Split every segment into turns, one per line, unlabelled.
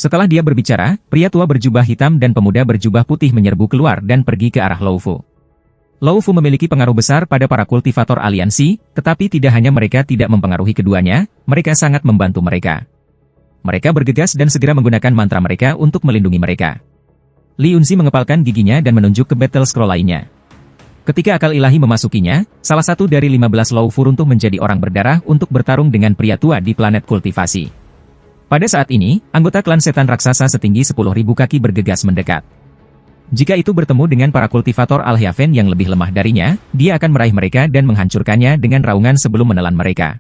Setelah dia berbicara, pria tua berjubah hitam dan pemuda berjubah putih menyerbu keluar dan pergi ke arah Luo Fu. Luo Fu memiliki pengaruh besar pada para kultivator aliansi, tetapi tidak hanya mereka tidak mempengaruhi keduanya, mereka sangat membantu mereka. Mereka bergegas dan segera menggunakan mantra mereka untuk melindungi mereka. Li Yunzi mengepalkan giginya dan menunjuk ke battle scroll lainnya. Ketika akal ilahi memasukinya, salah satu dari 15 Luo Fu runtuh menjadi orang berdarah untuk bertarung dengan pria tua di planet kultivasi. Pada saat ini, anggota klan setan raksasa setinggi 10.000 kaki bergegas mendekat. Jika itu bertemu dengan para kultivator Al-Hyaven yang lebih lemah darinya, dia akan meraih mereka dan menghancurkannya dengan raungan sebelum menelan mereka.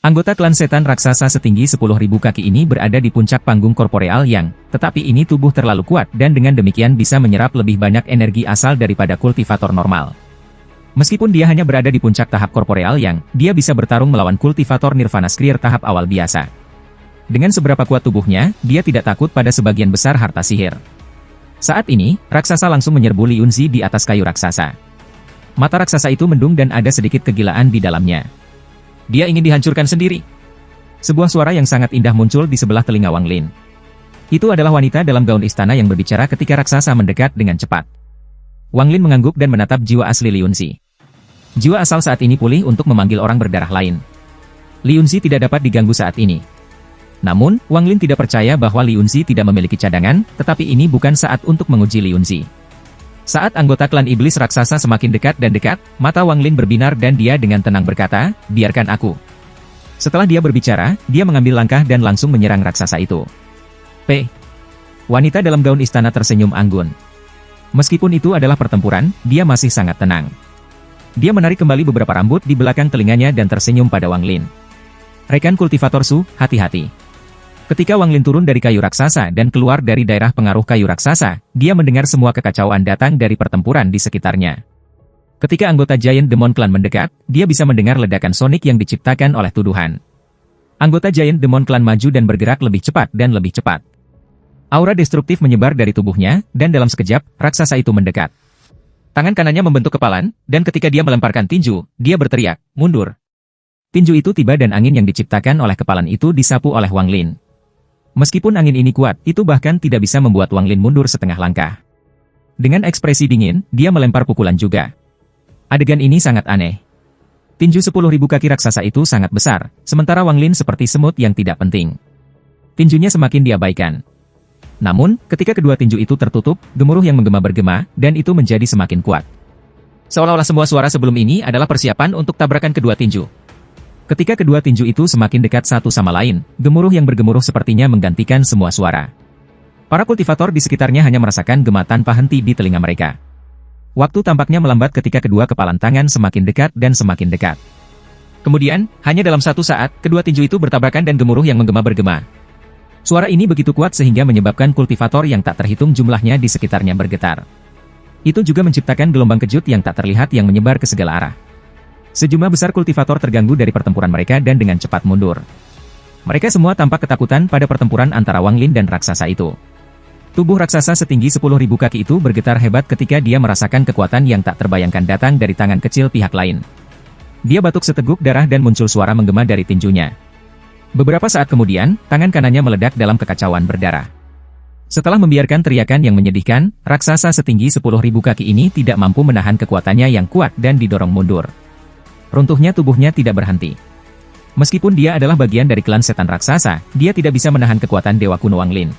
Anggota klan setan raksasa setinggi 10.000 kaki ini berada di puncak panggung korporeal yang, tetapi ini tubuh terlalu kuat dan dengan demikian bisa menyerap lebih banyak energi asal daripada kultivator normal. Meskipun dia hanya berada di puncak tahap korporeal yang, dia bisa bertarung melawan kultivator Nirvana Skrier tahap awal biasa. Dengan seberapa kuat tubuhnya, dia tidak takut pada sebagian besar harta sihir. Saat ini, raksasa langsung menyerbu Li Yunzi di atas kayu raksasa. Mata raksasa itu mendung dan ada sedikit kegilaan di dalamnya. Dia ingin dihancurkan sendiri. Sebuah suara yang sangat indah muncul di sebelah telinga Wang Lin. Itu adalah wanita dalam gaun istana yang berbicara ketika raksasa mendekat dengan cepat. Wang Lin mengangguk dan menatap jiwa asli Li Yunzi. Jiwa asal saat ini pulih untuk memanggil orang berdarah lain. Li Yunzi tidak dapat diganggu saat ini. Namun, Wang Lin tidak percaya bahwa Li Yunzi tidak memiliki cadangan, tetapi ini bukan saat untuk menguji Li Yunzi. Saat anggota klan iblis raksasa semakin dekat dan dekat, mata Wang Lin berbinar dan dia dengan tenang berkata, "Biarkan aku." Setelah dia berbicara, dia mengambil langkah dan langsung menyerang raksasa itu. Wanita dalam gaun istana tersenyum anggun. Meskipun itu adalah pertempuran, dia masih sangat tenang. Dia menarik kembali beberapa rambut di belakang telinganya dan tersenyum pada Wang Lin. "Rekan kultivator Su, hati-hati." Ketika Wang Lin turun dari kayu raksasa dan keluar dari daerah pengaruh kayu raksasa, dia mendengar semua kekacauan datang dari pertempuran di sekitarnya. Ketika anggota Giant Demon Clan mendekat, dia bisa mendengar ledakan sonik yang diciptakan oleh tuduhan. Anggota Giant Demon Clan maju dan bergerak lebih cepat dan lebih cepat. Aura destruktif menyebar dari tubuhnya, dan dalam sekejap, raksasa itu mendekat. Tangan kanannya membentuk kepalan, dan ketika dia melemparkan tinju, dia berteriak, "Mundur!" Tinju itu tiba dan angin yang diciptakan oleh kepalan itu disapu oleh Wang Lin. Meskipun angin ini kuat, itu bahkan tidak bisa membuat Wang Lin mundur setengah langkah. Dengan ekspresi dingin, dia melempar pukulan juga. Adegan ini sangat aneh. Tinju 10.000 kaki raksasa itu sangat besar, sementara Wang Lin seperti semut yang tidak penting. Tinjunya semakin diabaikan. Namun, ketika kedua tinju itu tertutup, gemuruh yang menggema bergema, dan itu menjadi semakin kuat. Seolah-olah semua suara sebelum ini adalah persiapan untuk tabrakan kedua tinju. Ketika kedua tinju itu semakin dekat satu sama lain, gemuruh yang bergemuruh sepertinya menggantikan semua suara. Para kultivator di sekitarnya hanya merasakan gema tanpa henti di telinga mereka. Waktu tampaknya melambat ketika kedua kepalan tangan semakin dekat dan semakin dekat. Kemudian, hanya dalam satu saat, kedua tinju itu bertabrakan dan gemuruh yang menggema bergema. Suara ini begitu kuat sehingga menyebabkan kultivator yang tak terhitung jumlahnya di sekitarnya bergetar. Itu juga menciptakan gelombang kejut yang tak terlihat yang menyebar ke segala arah. Sejumlah besar kultivator terganggu dari pertempuran mereka dan dengan cepat mundur. Mereka semua tampak ketakutan pada pertempuran antara Wang Lin dan raksasa itu. Tubuh raksasa setinggi 10.000 kaki itu bergetar hebat ketika dia merasakan kekuatan yang tak terbayangkan datang dari tangan kecil pihak lain. Dia batuk seteguk darah dan muncul suara menggema dari tinjunya. Beberapa saat kemudian, tangan kanannya meledak dalam kekacauan berdarah. Setelah membiarkan teriakan yang menyedihkan, raksasa setinggi 10.000 kaki ini tidak mampu menahan kekuatannya yang kuat dan didorong mundur. Runtuhnya tubuhnya tidak berhenti. Meskipun dia adalah bagian dari klan setan raksasa, dia tidak bisa menahan kekuatan Dewa Kuno Wang Lin.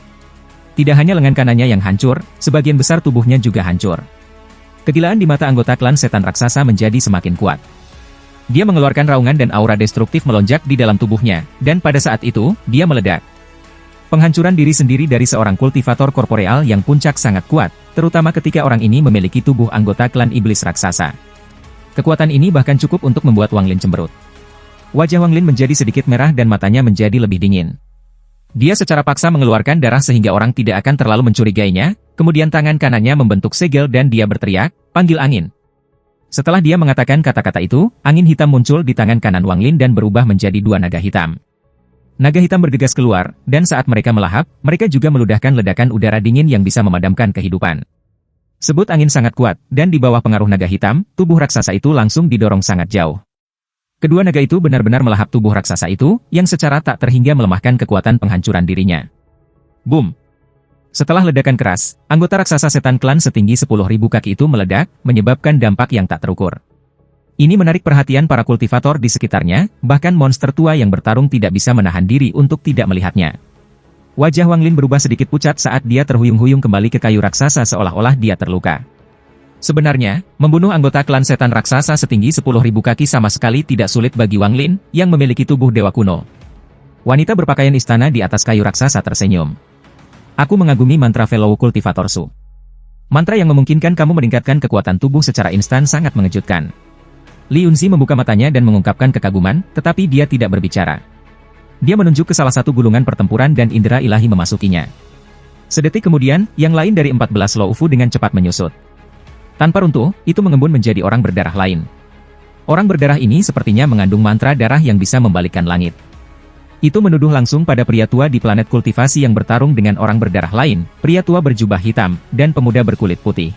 Tidak hanya lengan kanannya yang hancur, sebagian besar tubuhnya juga hancur. Kegilaan di mata anggota klan setan raksasa menjadi semakin kuat. Dia mengeluarkan raungan dan aura destruktif melonjak di dalam tubuhnya, dan pada saat itu, dia meledak. Penghancuran diri sendiri dari seorang kultivator korporeal yang puncak sangat kuat, terutama ketika orang ini memiliki tubuh anggota klan iblis raksasa. Kekuatan ini bahkan cukup untuk membuat Wang Lin cemberut. Wajah Wang Lin menjadi sedikit merah dan matanya menjadi lebih dingin. Dia secara paksa mengeluarkan darah sehingga orang tidak akan terlalu mencurigainya, kemudian tangan kanannya membentuk segel dan dia berteriak, "Panggil angin." Setelah dia mengatakan kata-kata itu, angin hitam muncul di tangan kanan Wang Lin dan berubah menjadi dua naga hitam. Naga hitam bergegas keluar, dan saat mereka melahap, mereka juga meludahkan ledakan udara dingin yang bisa memadamkan kehidupan. Sebut angin sangat kuat, dan di bawah pengaruh naga hitam, tubuh raksasa itu langsung didorong sangat jauh. Kedua naga itu benar-benar melahap tubuh raksasa itu, yang secara tak terhingga melemahkan kekuatan penghancuran dirinya. Boom! Setelah ledakan keras, anggota raksasa setan klan setinggi 10.000 kaki itu meledak, menyebabkan dampak yang tak terukur. Ini menarik perhatian para kultivator di sekitarnya, bahkan monster tua yang bertarung tidak bisa menahan diri untuk tidak melihatnya. Wajah Wang Lin berubah sedikit pucat saat dia terhuyung-huyung kembali ke kayu raksasa seolah-olah dia terluka. Sebenarnya, membunuh anggota klan setan raksasa setinggi 10.000 kaki sama sekali tidak sulit bagi Wang Lin, yang memiliki tubuh dewa kuno. Wanita berpakaian istana di atas kayu raksasa tersenyum. Aku mengagumi mantra Fellow Cultivator Su. Mantra yang memungkinkan kamu meningkatkan kekuatan tubuh secara instan sangat mengejutkan. Li Yunzi membuka matanya dan mengungkapkan kekaguman, tetapi dia tidak berbicara. Dia menunjuk ke salah satu gulungan pertempuran dan indera ilahi memasukinya. Sedetik kemudian, yang lain dari 14 Lo Fu dengan cepat menyusut. Tanpa runtuh, itu mengembun menjadi orang berdarah lain. Orang berdarah ini sepertinya mengandung mantra darah yang bisa membalikkan langit. Itu menuduh langsung pada pria tua di planet kultivasi yang bertarung dengan orang berdarah lain, pria tua berjubah hitam, dan pemuda berkulit putih.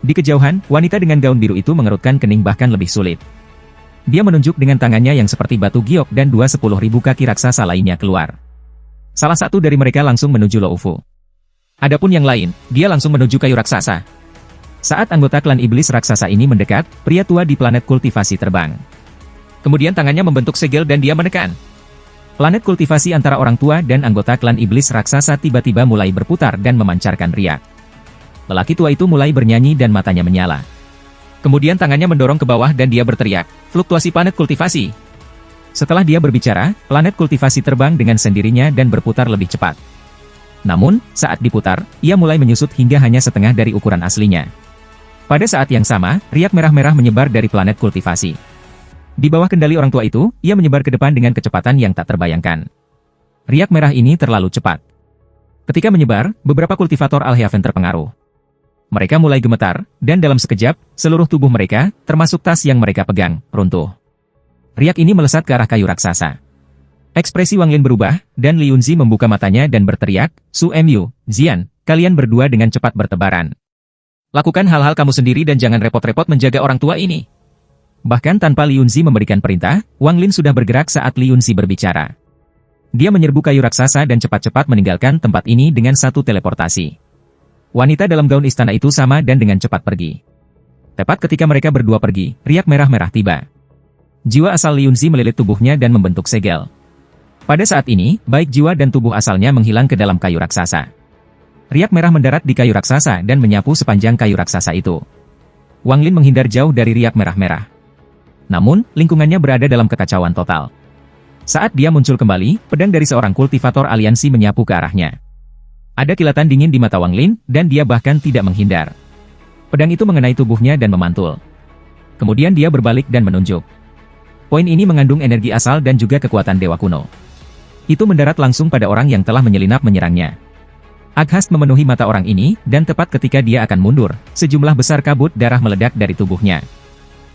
Di kejauhan, wanita dengan gaun biru itu mengerutkan kening bahkan lebih sulit. Dia menunjuk dengan tangannya yang seperti batu giok dan 10.000 kaki raksasa lainnya keluar. Salah satu dari mereka langsung menuju Lo Fu. Adapun yang lain, dia langsung menuju kayu raksasa. Saat anggota klan iblis raksasa ini mendekat, pria tua di planet kultivasi terbang. Kemudian tangannya membentuk segel dan dia menekan. Planet kultivasi antara orang tua dan anggota klan iblis raksasa tiba-tiba mulai berputar dan memancarkan riak. Lelaki tua itu mulai bernyanyi dan matanya menyala. Kemudian tangannya mendorong ke bawah dan dia berteriak, "Fluktuasi planet kultivasi!" Setelah dia berbicara, planet kultivasi terbang dengan sendirinya dan berputar lebih cepat. Namun, saat diputar, ia mulai menyusut hingga hanya setengah dari ukuran aslinya. Pada saat yang sama, riak merah-merah menyebar dari planet kultivasi. Di bawah kendali orang tua itu, ia menyebar ke depan dengan kecepatan yang tak terbayangkan. Riak merah ini terlalu cepat. Ketika menyebar, beberapa kultivator Alhaven terpengaruh. Mereka mulai gemetar, dan dalam sekejap, seluruh tubuh mereka, termasuk tas yang mereka pegang, runtuh. Riak ini melesat ke arah kayu raksasa. Ekspresi Wang Lin berubah, dan Li Yunzi membuka matanya dan berteriak, "Su Mu, Zian, kalian berdua dengan cepat bertebaran. Lakukan hal-hal kamu sendiri dan jangan repot-repot menjaga orang tua ini." Bahkan tanpa Li Yunzi memberikan perintah, Wang Lin sudah bergerak saat Li Yunzi berbicara. Dia menyerbu kayu raksasa dan cepat-cepat meninggalkan tempat ini dengan satu teleportasi. Wanita dalam gaun istana itu sama dan dengan cepat pergi. Tepat ketika mereka berdua pergi, riak merah-merah tiba. Jiwa asal Li Yunzi melilit tubuhnya dan membentuk segel. Pada saat ini, baik jiwa dan tubuh asalnya menghilang ke dalam kayu raksasa. Riak merah mendarat di kayu raksasa dan menyapu sepanjang kayu raksasa itu. Wang Lin menghindar jauh dari riak merah-merah. Namun, lingkungannya berada dalam kekacauan total. Saat dia muncul kembali, pedang dari seorang kultivator aliansi menyapu ke arahnya. Ada kilatan dingin di mata Wang Lin, dan dia bahkan tidak menghindar. Pedang itu mengenai tubuhnya dan memantul. Kemudian dia berbalik dan menunjuk. Poin ini mengandung energi asal dan juga kekuatan dewa kuno. Itu mendarat langsung pada orang yang telah menyelinap menyerangnya. Aghast memenuhi mata orang ini, dan tepat ketika dia akan mundur, sejumlah besar kabut darah meledak dari tubuhnya.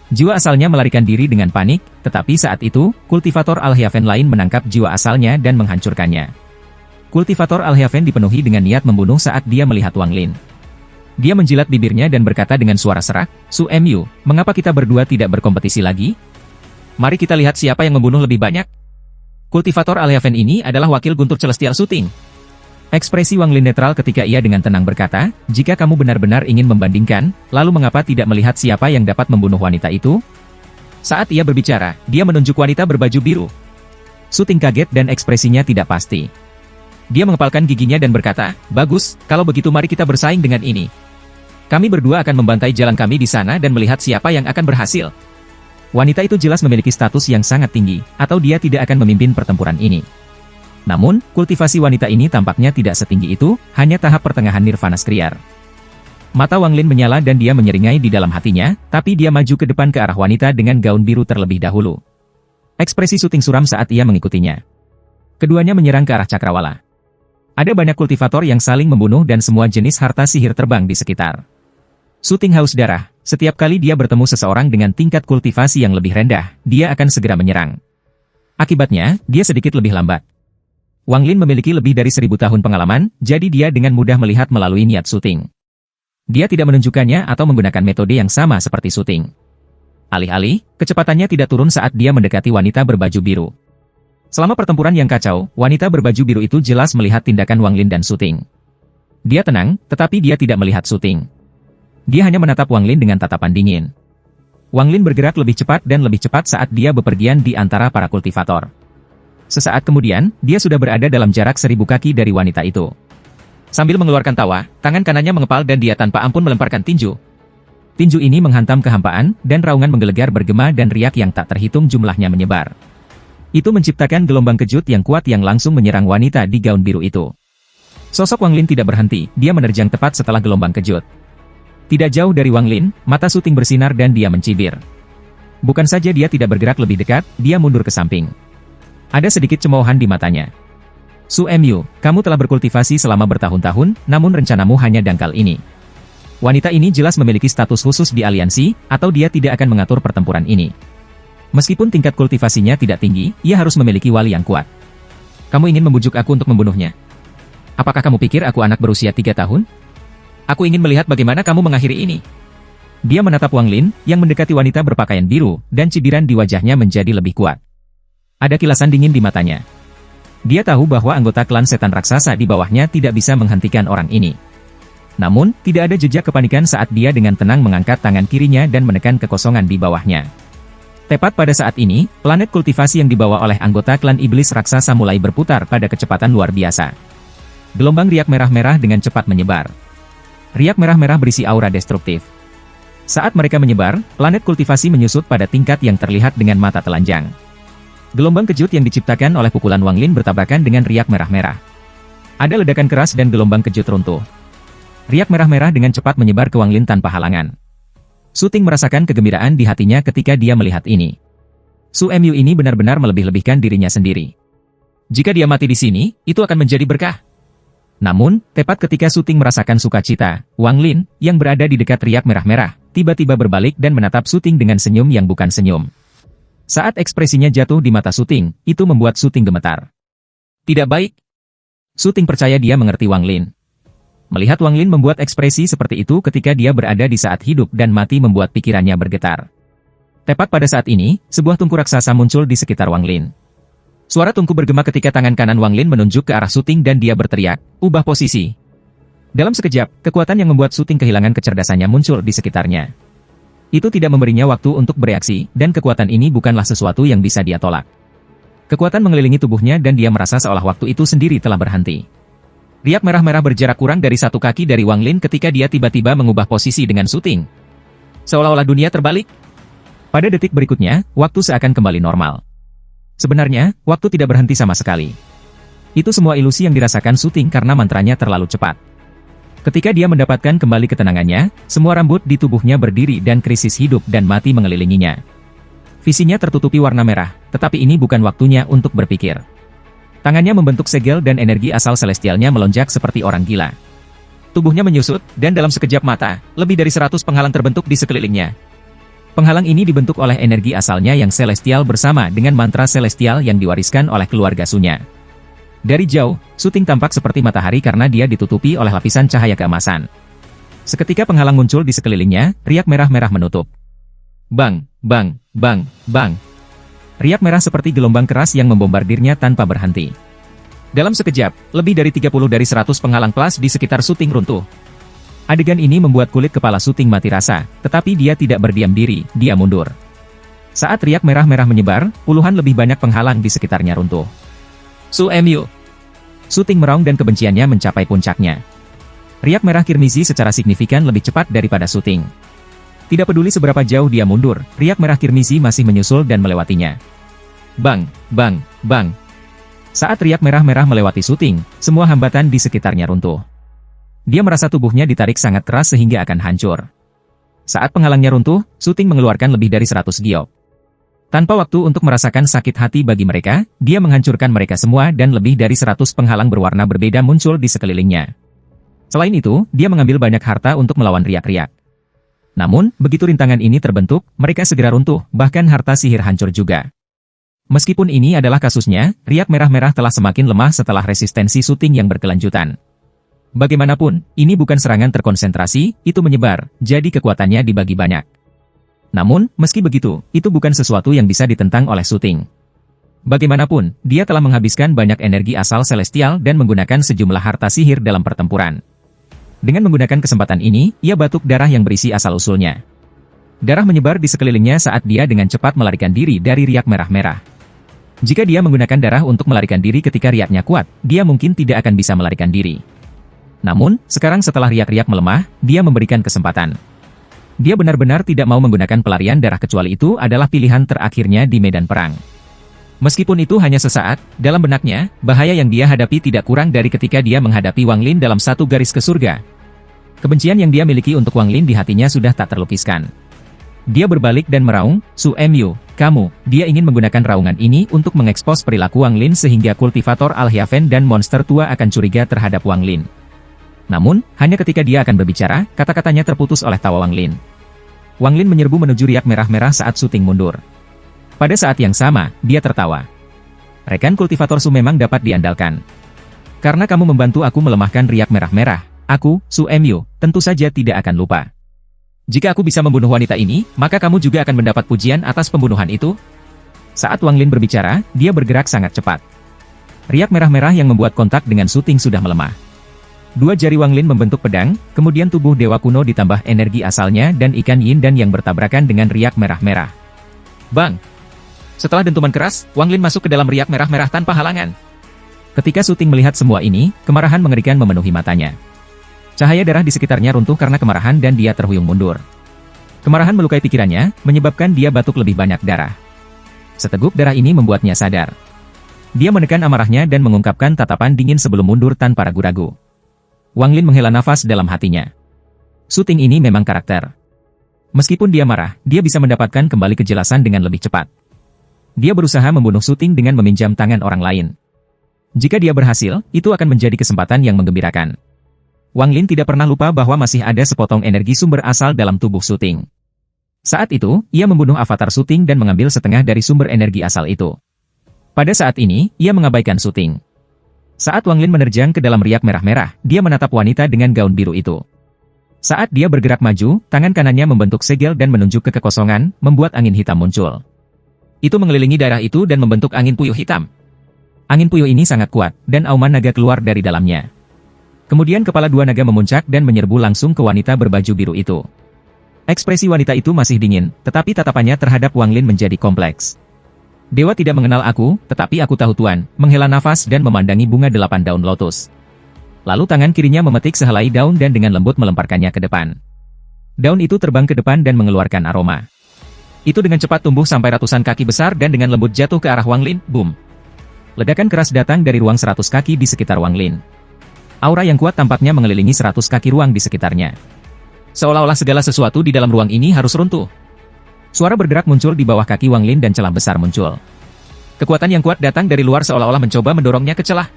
Jiwa asalnya melarikan diri dengan panik, tetapi saat itu, kultivator Alhaven lain menangkap jiwa asalnya dan menghancurkannya. Kultivator Alhaven dipenuhi dengan niat membunuh saat dia melihat Wang Lin. Dia menjilat bibirnya dan berkata dengan suara serak, "Su Mu, mengapa kita berdua tidak berkompetisi lagi? Mari kita lihat siapa yang membunuh lebih banyak." Kultivator Alhaven ini adalah wakil Guntur Celestial Shooting. Ekspresi Wang Lin netral ketika ia dengan tenang berkata, "Jika kamu benar-benar ingin membandingkan, lalu mengapa tidak melihat siapa yang dapat membunuh wanita itu?" Saat ia berbicara, dia menunjuk wanita berbaju biru. Shooting kaget dan ekspresinya tidak pasti. Dia mengepalkan giginya dan berkata, "Bagus, kalau begitu mari kita bersaing dengan ini. Kami berdua akan membantai jalan kami di sana dan melihat siapa yang akan berhasil." Wanita itu jelas memiliki status yang sangat tinggi, atau dia tidak akan memimpin pertempuran ini. Namun, kultivasi wanita ini tampaknya tidak setinggi itu, hanya tahap pertengahan Nirvana Skriar. Mata Wang Lin menyala dan dia menyeringai di dalam hatinya, tapi dia maju ke depan ke arah wanita dengan gaun biru terlebih dahulu. Ekspresi Shooting suram saat ia mengikutinya. Keduanya menyerang ke arah cakrawala. Ada banyak kultivator yang saling membunuh dan semua jenis harta sihir terbang di sekitar. Shooting haus darah, setiap kali dia bertemu seseorang dengan tingkat kultivasi yang lebih rendah, dia akan segera menyerang. Akibatnya, dia sedikit lebih lambat. Wang Lin memiliki lebih dari 1000 tahun pengalaman, jadi dia dengan mudah melihat melalui niat Shooting. Dia tidak menunjukkannya atau menggunakan metode yang sama seperti Shooting. Alih-alih, kecepatannya tidak turun saat dia mendekati wanita berbaju biru. Selama pertempuran yang kacau, wanita berbaju biru itu jelas melihat tindakan Wang Lin dan Su Ting. Dia tenang, tetapi dia tidak melihat Su Ting. Dia hanya menatap Wang Lin dengan tatapan dingin. Wang Lin bergerak lebih cepat dan lebih cepat saat dia bepergian di antara para kultivator. Sesaat kemudian, dia sudah berada dalam jarak 1000 kaki dari wanita itu. Sambil mengeluarkan tawa, tangan kanannya mengepal dan dia tanpa ampun melemparkan tinju. Tinju ini menghantam kehampaan, dan raungan menggelegar bergema dan riak yang tak terhitung jumlahnya menyebar. Itu menciptakan gelombang kejut yang kuat yang langsung menyerang wanita di gaun biru itu. Sosok Wang Lin tidak berhenti, dia menerjang tepat setelah gelombang kejut. Tidak jauh dari Wang Lin, mata Su Ting bersinar dan dia mencibir. Bukan saja dia tidak bergerak lebih dekat, dia mundur ke samping. Ada sedikit cemoohan di matanya. Su Mu, kamu telah berkultivasi selama bertahun-tahun, namun rencanamu hanya dangkal ini. Wanita ini jelas memiliki status khusus di aliansi, atau dia tidak akan mengatur pertempuran ini. Meskipun tingkat kultivasinya tidak tinggi, ia harus memiliki wali yang kuat. Kamu ingin membujuk aku untuk membunuhnya? Apakah kamu pikir aku anak berusia 3 tahun? Aku ingin melihat bagaimana kamu mengakhiri ini. Dia menatap Wang Lin, yang mendekati wanita berpakaian biru, dan cibiran di wajahnya menjadi lebih kuat. Ada kilasan dingin di matanya. Dia tahu bahwa anggota klan setan raksasa di bawahnya tidak bisa menghentikan orang ini. Namun, tidak ada jejak kepanikan saat dia dengan tenang mengangkat tangan kirinya dan menekan kekosongan di bawahnya. Tepat pada saat ini, planet kultivasi yang dibawa oleh anggota klan iblis raksasa mulai berputar pada kecepatan luar biasa. Gelombang riak merah-merah dengan cepat menyebar. Riak merah-merah berisi aura destruktif. Saat mereka menyebar, planet kultivasi menyusut pada tingkat yang terlihat dengan mata telanjang. Gelombang kejut yang diciptakan oleh pukulan Wang Lin bertabrakan dengan riak merah-merah. Ada ledakan keras dan gelombang kejut runtuh. Riak merah-merah dengan cepat menyebar ke Wang Lin tanpa halangan. Su Ting merasakan kegembiraan di hatinya ketika dia melihat ini. Su Mu ini benar-benar melebih-lebihkan dirinya sendiri. Jika dia mati di sini, itu akan menjadi berkah. Namun, tepat ketika Su Ting merasakan sukacita, Wang Lin, yang berada di dekat riak merah-merah, tiba-tiba berbalik dan menatap Su Ting dengan senyum yang bukan senyum. Saat ekspresinya jatuh di mata Su Ting, itu membuat Su Ting gemetar. Tidak baik. Su Ting percaya dia mengerti Wang Lin. Melihat Wang Lin membuat ekspresi seperti itu ketika dia berada di saat hidup dan mati membuat pikirannya bergetar. Tepat pada saat ini, sebuah tungku raksasa muncul di sekitar Wang Lin. Suara tungku bergema ketika tangan kanan Wang Lin menunjuk ke arah Su Ting dan dia berteriak, "Ubah posisi." Dalam sekejap, kekuatan yang membuat Su Ting kehilangan kecerdasannya muncul di sekitarnya. Itu tidak memberinya waktu untuk bereaksi, dan kekuatan ini bukanlah sesuatu yang bisa dia tolak. Kekuatan mengelilingi tubuhnya dan dia merasa seolah waktu itu sendiri telah berhenti. Riak merah-merah berjarak kurang dari 1 kaki dari Wang Lin ketika dia tiba-tiba mengubah posisi dengan Su Ting. Seolah-olah dunia terbalik. Pada detik berikutnya, waktu seakan kembali normal. Sebenarnya, waktu tidak berhenti sama sekali. Itu semua ilusi yang dirasakan Su Ting karena mantranya terlalu cepat. Ketika dia mendapatkan kembali ketenangannya, semua rambut di tubuhnya berdiri dan krisis hidup dan mati mengelilinginya. Visinya tertutupi warna merah, tetapi ini bukan waktunya untuk berpikir. Tangannya membentuk segel dan energi asal celestialnya melonjak seperti orang gila. Tubuhnya menyusut, dan dalam sekejap mata, lebih dari 100 penghalang terbentuk di sekelilingnya. Penghalang ini dibentuk oleh energi asalnya yang celestial bersama dengan mantra celestial yang diwariskan oleh keluarga Sunya. Dari jauh, Su Ting tampak seperti matahari karena dia ditutupi oleh lapisan cahaya keemasan. Seketika penghalang muncul di sekelilingnya, riak merah-merah menutup. Bang, bang, bang, bang. Riak merah seperti gelombang keras yang membombardirnya tanpa berhenti. Dalam sekejap, lebih dari 30 dari 100 penghalang kelas di sekitar Su Ting runtuh. Adegan ini membuat kulit kepala Su Ting mati rasa, tetapi dia tidak berdiam diri, dia mundur. Saat riak merah-merah menyebar, puluhan lebih banyak penghalang di sekitarnya runtuh. Su Mu. Su Ting meraung dan kebenciannya mencapai puncaknya. Riak merah Kirmizi secara signifikan lebih cepat daripada Su Ting. Tidak peduli seberapa jauh dia mundur, riak merah Kirmizi masih menyusul dan melewatinya. Bang, bang, bang. Saat riak merah-merah melewati Su Ting, semua hambatan di sekitarnya runtuh. Dia merasa tubuhnya ditarik sangat keras sehingga akan hancur. Saat penghalangnya runtuh, Su Ting mengeluarkan lebih dari 100 giok. Tanpa waktu untuk merasakan sakit hati bagi mereka, dia menghancurkan mereka semua dan lebih dari 100 penghalang berwarna berbeda muncul di sekelilingnya. Selain itu, dia mengambil banyak harta untuk melawan riak-riak. Namun, begitu rintangan ini terbentuk, mereka segera runtuh, bahkan harta sihir hancur juga. Meskipun ini adalah kasusnya, riak merah-merah telah semakin lemah setelah resistensi Su Ting yang berkelanjutan. Bagaimanapun, ini bukan serangan terkonsentrasi, itu menyebar, jadi kekuatannya dibagi banyak. Namun, meski begitu, itu bukan sesuatu yang bisa ditentang oleh Su Ting. Bagaimanapun, dia telah menghabiskan banyak energi asal celestial dan menggunakan sejumlah harta sihir dalam pertempuran. Dengan menggunakan kesempatan ini, ia batuk darah yang berisi asal-usulnya. Darah menyebar di sekelilingnya saat dia dengan cepat melarikan diri dari riak merah-merah. Jika dia menggunakan darah untuk melarikan diri ketika riaknya kuat, dia mungkin tidak akan bisa melarikan diri. Namun, sekarang setelah riak-riak melemah, dia memberikan kesempatan. Dia benar-benar tidak mau menggunakan pelarian darah kecuali itu adalah pilihan terakhirnya di medan perang. Meskipun itu hanya sesaat, dalam benaknya, bahaya yang dia hadapi tidak kurang dari ketika dia menghadapi Wang Lin dalam satu garis ke surga. Kebencian yang dia miliki untuk Wang Lin di hatinya sudah tak terlukiskan. Dia berbalik dan meraung, Su Emyu, kamu, dia ingin menggunakan raungan ini untuk mengekspos perilaku Wang Lin sehingga kultivator Al-Hyaven dan monster tua akan curiga terhadap Wang Lin. Namun, hanya ketika dia akan berbicara, kata-katanya terputus oleh tawa Wang Lin. Wang Lin menyerbu menuju riak merah-merah saat syuting mundur. Pada saat yang sama, dia tertawa. Rekan kultivator Su memang dapat diandalkan. Karena kamu membantu aku melemahkan riak merah-merah, aku, Su Emyu, tentu saja tidak akan lupa. Jika aku bisa membunuh wanita ini, maka kamu juga akan mendapat pujian atas pembunuhan itu. Saat Wang Lin berbicara, dia bergerak sangat cepat. Riak merah-merah yang membuat kontak dengan syuting sudah melemah. Dua jari Wang Lin membentuk pedang, kemudian tubuh dewa kuno ditambah energi asalnya dan ikan yin dan yang bertabrakan dengan riak merah-merah. Bang! Setelah dentuman keras, Wang Lin masuk ke dalam riak merah-merah tanpa halangan. Ketika syuting melihat semua ini, kemarahan mengerikan memenuhi matanya. Cahaya darah di sekitarnya runtuh karena kemarahan dan dia terhuyung mundur. Kemarahan melukai pikirannya, menyebabkan dia batuk lebih banyak darah. Seteguk darah ini membuatnya sadar. Dia menekan amarahnya dan mengungkapkan tatapan dingin sebelum mundur tanpa ragu-ragu. Wang Lin menghela nafas dalam hatinya. Syuting ini memang karakter. Meskipun dia marah, dia bisa mendapatkan kembali kejelasan dengan lebih cepat. Dia berusaha membunuh syuting dengan meminjam tangan orang lain. Jika dia berhasil, itu akan menjadi kesempatan yang menggembirakan. Wang Lin tidak pernah lupa bahwa masih ada sepotong energi sumber asal dalam tubuh syuting. Saat itu, ia membunuh avatar syuting dan mengambil setengah dari sumber energi asal itu. Pada saat ini, ia mengabaikan syuting. Saat Wang Lin menerjang ke dalam riak merah-merah, dia menatap wanita dengan gaun biru itu. Saat dia bergerak maju, tangan kanannya membentuk segel dan menunjuk ke kekosongan, membuat angin hitam muncul. Itu mengelilingi daerah itu dan membentuk angin puyuh hitam. Angin puyuh ini sangat kuat, dan auman naga keluar dari dalamnya. Kemudian kepala dua naga memuncak dan menyerbu langsung ke wanita berbaju biru itu. Ekspresi wanita itu masih dingin, tetapi tatapannya terhadap Wang Lin menjadi kompleks. Dewa tidak mengenal aku, tetapi aku tahu Tuan, menghela nafas dan memandangi bunga 8 daun lotus. Lalu tangan kirinya memetik sehelai daun dan dengan lembut melemparkannya ke depan. Daun itu terbang ke depan dan mengeluarkan aroma. Itu dengan cepat tumbuh sampai ratusan kaki besar dan dengan lembut jatuh ke arah Wang Lin, boom. Ledakan keras datang dari ruang 100 kaki di sekitar Wang Lin. Aura yang kuat tampaknya mengelilingi 100 kaki ruang di sekitarnya. Seolah-olah segala sesuatu di dalam ruang ini harus runtuh. Suara bergerak muncul di bawah kaki Wang Lin dan celah besar muncul. Kekuatan yang kuat datang dari luar seolah-olah mencoba mendorongnya ke celah.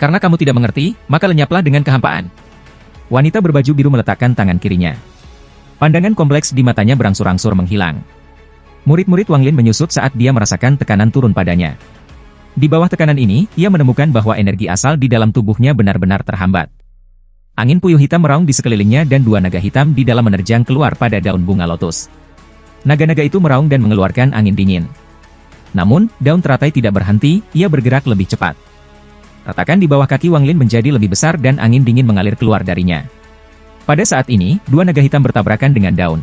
Karena kamu tidak mengerti, maka lenyaplah dengan kehampaan. Wanita berbaju biru meletakkan tangan kirinya. Pandangan kompleks di matanya berangsur-angsur menghilang. Murid-murid Wang Lin menyusut saat dia merasakan tekanan turun padanya. Di bawah tekanan ini, ia menemukan bahwa energi asal di dalam tubuhnya benar-benar terhambat. Angin puyuh hitam meraung di sekelilingnya dan dua naga hitam di dalam menerjang keluar pada daun bunga lotus. Naga-naga itu meraung dan mengeluarkan angin dingin. Namun, daun teratai tidak berhenti, ia bergerak lebih cepat. Retakan di bawah kaki Wang Lin menjadi lebih besar dan angin dingin mengalir keluar darinya. Pada saat ini, dua naga hitam bertabrakan dengan daun.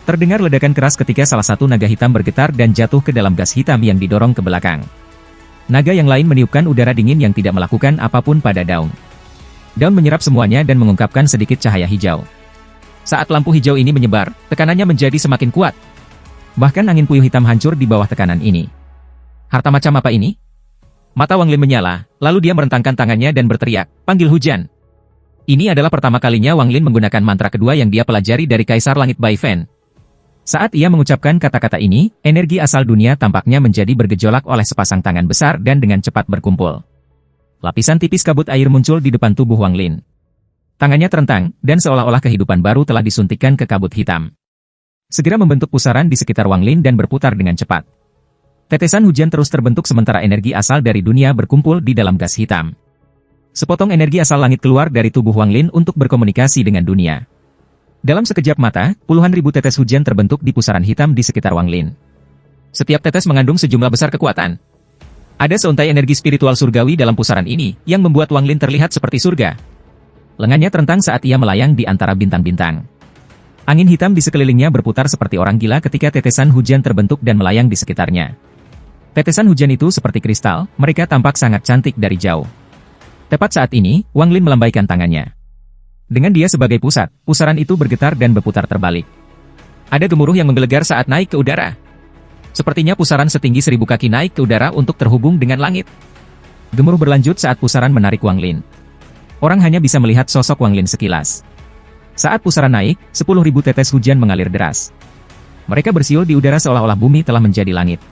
Terdengar ledakan keras ketika salah satu naga hitam bergetar dan jatuh ke dalam gas hitam yang didorong ke belakang. Naga yang lain meniupkan udara dingin yang tidak melakukan apapun pada daun. Daun menyerap semuanya dan mengungkapkan sedikit cahaya hijau. Saat lampu hijau ini menyebar, tekanannya menjadi semakin kuat. Bahkan angin puyuh hitam hancur di bawah tekanan ini. Harta macam apa ini? Mata Wang Lin menyala, lalu dia merentangkan tangannya dan berteriak, panggil hujan. Ini adalah pertama kalinya Wang Lin menggunakan mantra kedua yang dia pelajari dari Kaisar Langit Bai Fen. Saat ia mengucapkan kata-kata ini, energi asal dunia tampaknya menjadi bergejolak oleh sepasang tangan besar dan dengan cepat berkumpul. Lapisan tipis kabut air muncul di depan tubuh Wang Lin. Tangannya terentang, dan seolah-olah kehidupan baru telah disuntikkan ke kabut hitam. Segera membentuk pusaran di sekitar Wang Lin dan berputar dengan cepat. Tetesan hujan terus terbentuk sementara energi asal dari dunia berkumpul di dalam gas hitam. Sepotong energi asal langit keluar dari tubuh Wang Lin untuk berkomunikasi dengan dunia. Dalam sekejap mata, puluhan ribu tetes hujan terbentuk di pusaran hitam di sekitar Wang Lin. Setiap tetes mengandung sejumlah besar kekuatan. Ada seuntai energi spiritual surgawi dalam pusaran ini, yang membuat Wang Lin terlihat seperti surga. Lengannya terentang saat ia melayang di antara bintang-bintang. Angin hitam di sekelilingnya berputar seperti orang gila ketika tetesan hujan terbentuk dan melayang di sekitarnya. Tetesan hujan itu seperti kristal, mereka tampak sangat cantik dari jauh. Tepat saat ini, Wang Lin melambaikan tangannya. Dengan dia sebagai pusat, pusaran itu bergetar dan berputar terbalik. Ada gemuruh yang menggelegar saat naik ke udara. Sepertinya pusaran setinggi 1000 kaki naik ke udara untuk terhubung dengan langit. Gemuruh berlanjut saat pusaran menarik Wang Lin. Orang hanya bisa melihat sosok Wang Lin sekilas. Saat pusaran naik, 10.000 tetes hujan mengalir deras. Mereka bersiul di udara seolah-olah bumi telah menjadi langit.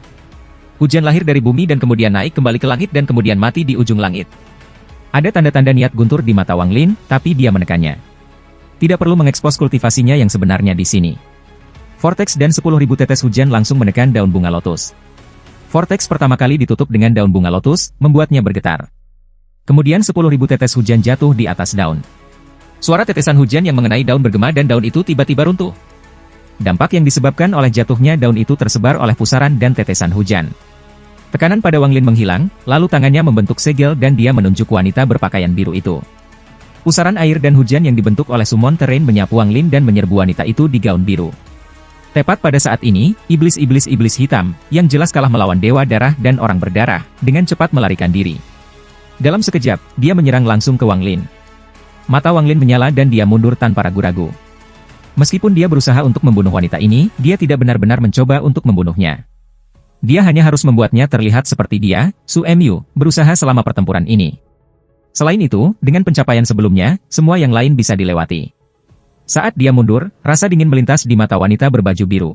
Hujan lahir dari bumi dan kemudian naik kembali ke langit dan kemudian mati di ujung langit. Ada tanda-tanda niat guntur di mata Wang Lin, tapi dia menekannya. Tidak perlu mengekspos kultivasinya yang sebenarnya di sini. Vortex dan 10.000 tetes hujan langsung menekan daun bunga lotus. Vortex pertama kali ditutup dengan daun bunga lotus, membuatnya bergetar. Kemudian 10.000 tetes hujan jatuh di atas daun. Suara tetesan hujan yang mengenai daun bergema dan daun itu tiba-tiba runtuh. Dampak yang disebabkan oleh jatuhnya daun itu tersebar oleh pusaran dan tetesan hujan. Tekanan pada Wang Lin menghilang, lalu tangannya membentuk segel dan dia menunjuk wanita berpakaian biru itu. Pusaran air dan hujan yang dibentuk oleh summon terrain menyapu Wang Lin dan menyerbu wanita itu di gaun biru. Tepat pada saat ini, iblis hitam, yang jelas kalah melawan dewa darah dan orang berdarah, dengan cepat melarikan diri. Dalam sekejap, dia menyerang langsung ke Wang Lin. Mata Wang Lin menyala dan dia mundur tanpa ragu-ragu. Meskipun dia berusaha untuk membunuh wanita ini, dia tidak benar-benar mencoba untuk membunuhnya. Dia hanya harus membuatnya terlihat seperti dia, Su Mu, berusaha selama pertempuran ini. Selain itu, dengan pencapaian sebelumnya, semua yang lain bisa dilewati. Saat dia mundur, rasa dingin melintas di mata wanita berbaju biru.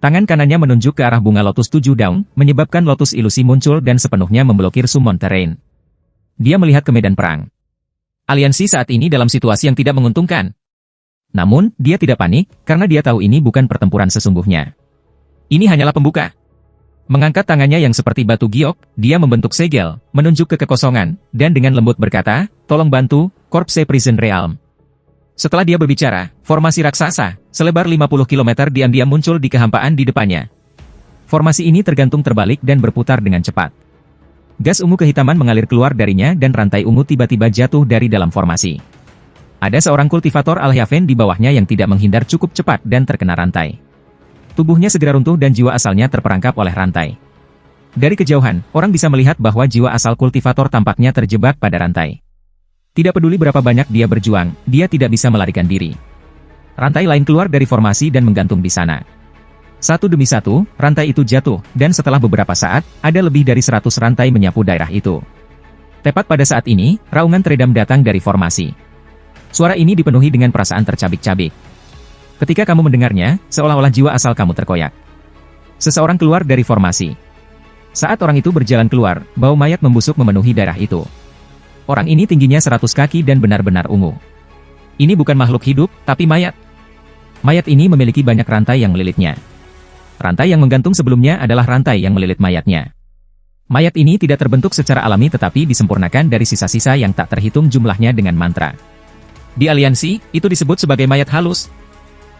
Tangan kanannya menunjuk ke arah bunga lotus 7 daun, menyebabkan lotus ilusi muncul dan sepenuhnya memblokir summon terrain. Dia melihat ke medan perang. Aliansi saat ini dalam situasi yang tidak menguntungkan. Namun, dia tidak panik, karena dia tahu ini bukan pertempuran sesungguhnya. Ini hanyalah pembuka. Mengangkat tangannya yang seperti batu giok, dia membentuk segel, menunjuk ke kekosongan, dan dengan lembut berkata, "Tolong bantu, Corpse Prison Realm." Setelah dia berbicara, formasi raksasa, selebar 50 km diam-diam muncul di kehampaan di depannya. Formasi ini tergantung terbalik dan berputar dengan cepat. Gas ungu kehitaman mengalir keluar darinya dan rantai ungu tiba-tiba jatuh dari dalam formasi. Ada seorang kultivator Al-Yaven di bawahnya yang tidak menghindar cukup cepat dan terkena rantai. Tubuhnya segera runtuh dan jiwa asalnya terperangkap oleh rantai. Dari kejauhan, orang bisa melihat bahwa jiwa asal kultivator tampaknya terjebak pada rantai. Tidak peduli berapa banyak dia berjuang, dia tidak bisa melarikan diri. Rantai lain keluar dari formasi dan menggantung di sana. Satu demi satu, rantai itu jatuh, dan setelah beberapa saat, ada lebih dari 100 rantai menyapu daerah itu. Tepat pada saat ini, raungan teredam datang dari formasi. Suara ini dipenuhi dengan perasaan tercabik-cabik. Ketika kamu mendengarnya, seolah-olah jiwa asal kamu terkoyak. Seseorang keluar dari formasi. Saat orang itu berjalan keluar, bau mayat membusuk memenuhi daerah itu. Orang ini tingginya 100 kaki dan benar-benar ungu. Ini bukan makhluk hidup, tapi mayat. Mayat ini memiliki banyak rantai yang melilitnya. Rantai yang menggantung sebelumnya adalah rantai yang melilit mayatnya. Mayat ini tidak terbentuk secara alami tetapi disempurnakan dari sisa-sisa yang tak terhitung jumlahnya dengan mantra. Di aliansi, itu disebut sebagai mayat halus.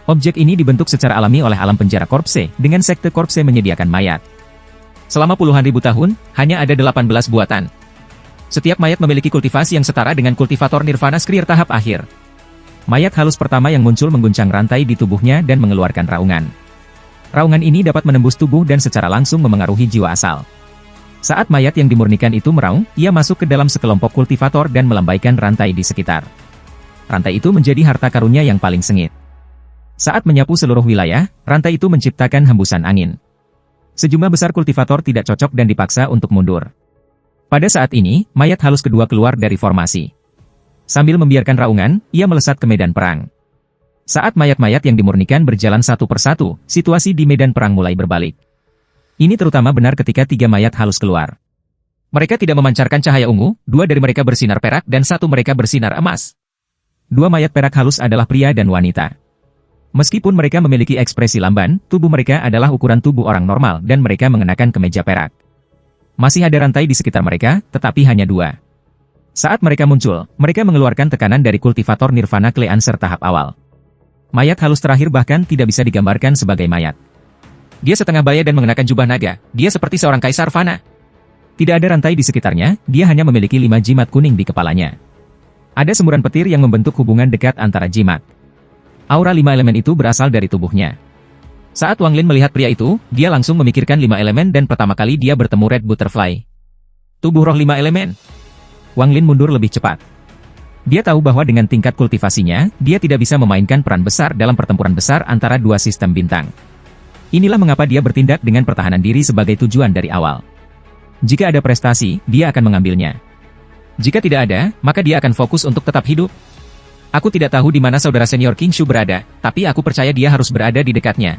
Objek ini dibentuk secara alami oleh alam penjara Corpse, dengan sekte Corpse menyediakan mayat. Selama puluhan ribu tahun, hanya ada 18 buatan. Setiap mayat memiliki kultivasi yang setara dengan kultivator Nirvana Skrier tahap akhir. Mayat halus pertama yang muncul mengguncang rantai di tubuhnya dan mengeluarkan raungan. Raungan ini dapat menembus tubuh dan secara langsung memengaruhi jiwa asal. Saat mayat yang dimurnikan itu meraung, ia masuk ke dalam sekelompok kultivator dan melambaikan rantai di sekitar. Rantai itu menjadi harta karunia yang paling sengit. Saat menyapu seluruh wilayah, rantai itu menciptakan hembusan angin. Sejumlah besar kultivator tidak cocok dan dipaksa untuk mundur. Pada saat ini, mayat halus kedua keluar dari formasi. Sambil membiarkan raungan, ia melesat ke medan perang. Saat mayat-mayat yang dimurnikan berjalan satu persatu, situasi di medan perang mulai berbalik. Ini terutama benar ketika 3 mayat halus keluar. Mereka tidak memancarkan cahaya ungu, 2 dari mereka bersinar perak dan 1 mereka bersinar emas. 2 mayat perak halus adalah pria dan wanita. Meskipun mereka memiliki ekspresi lamban, tubuh mereka adalah ukuran tubuh orang normal dan mereka mengenakan kemeja perak. Masih ada rantai di sekitar mereka, tetapi hanya 2. Saat mereka muncul, mereka mengeluarkan tekanan dari kultivator Nirvana Cleanser tahap awal. Mayat halus terakhir bahkan tidak bisa digambarkan sebagai mayat. Dia setengah baya dan mengenakan jubah naga, dia seperti seorang kaisar fana. Tidak ada rantai di sekitarnya, dia hanya memiliki 5 jimat kuning di kepalanya. Ada semburan petir yang membentuk hubungan dekat antara jimat. Aura 5 elemen itu berasal dari tubuhnya. Saat Wang Lin melihat pria itu, dia langsung memikirkan 5 elemen dan pertama kali dia bertemu Red Butterfly. Tubuh roh 5 elemen. Wang Lin mundur lebih cepat. Dia tahu bahwa dengan tingkat kultivasinya, dia tidak bisa memainkan peran besar dalam pertempuran besar antara dua sistem bintang. Inilah mengapa dia bertindak dengan pertahanan diri sebagai tujuan dari awal. Jika ada prestasi, dia akan mengambilnya. Jika tidak ada, maka dia akan fokus untuk tetap hidup. Aku tidak tahu di mana saudara senior King Shu berada, tapi aku percaya dia harus berada di dekatnya.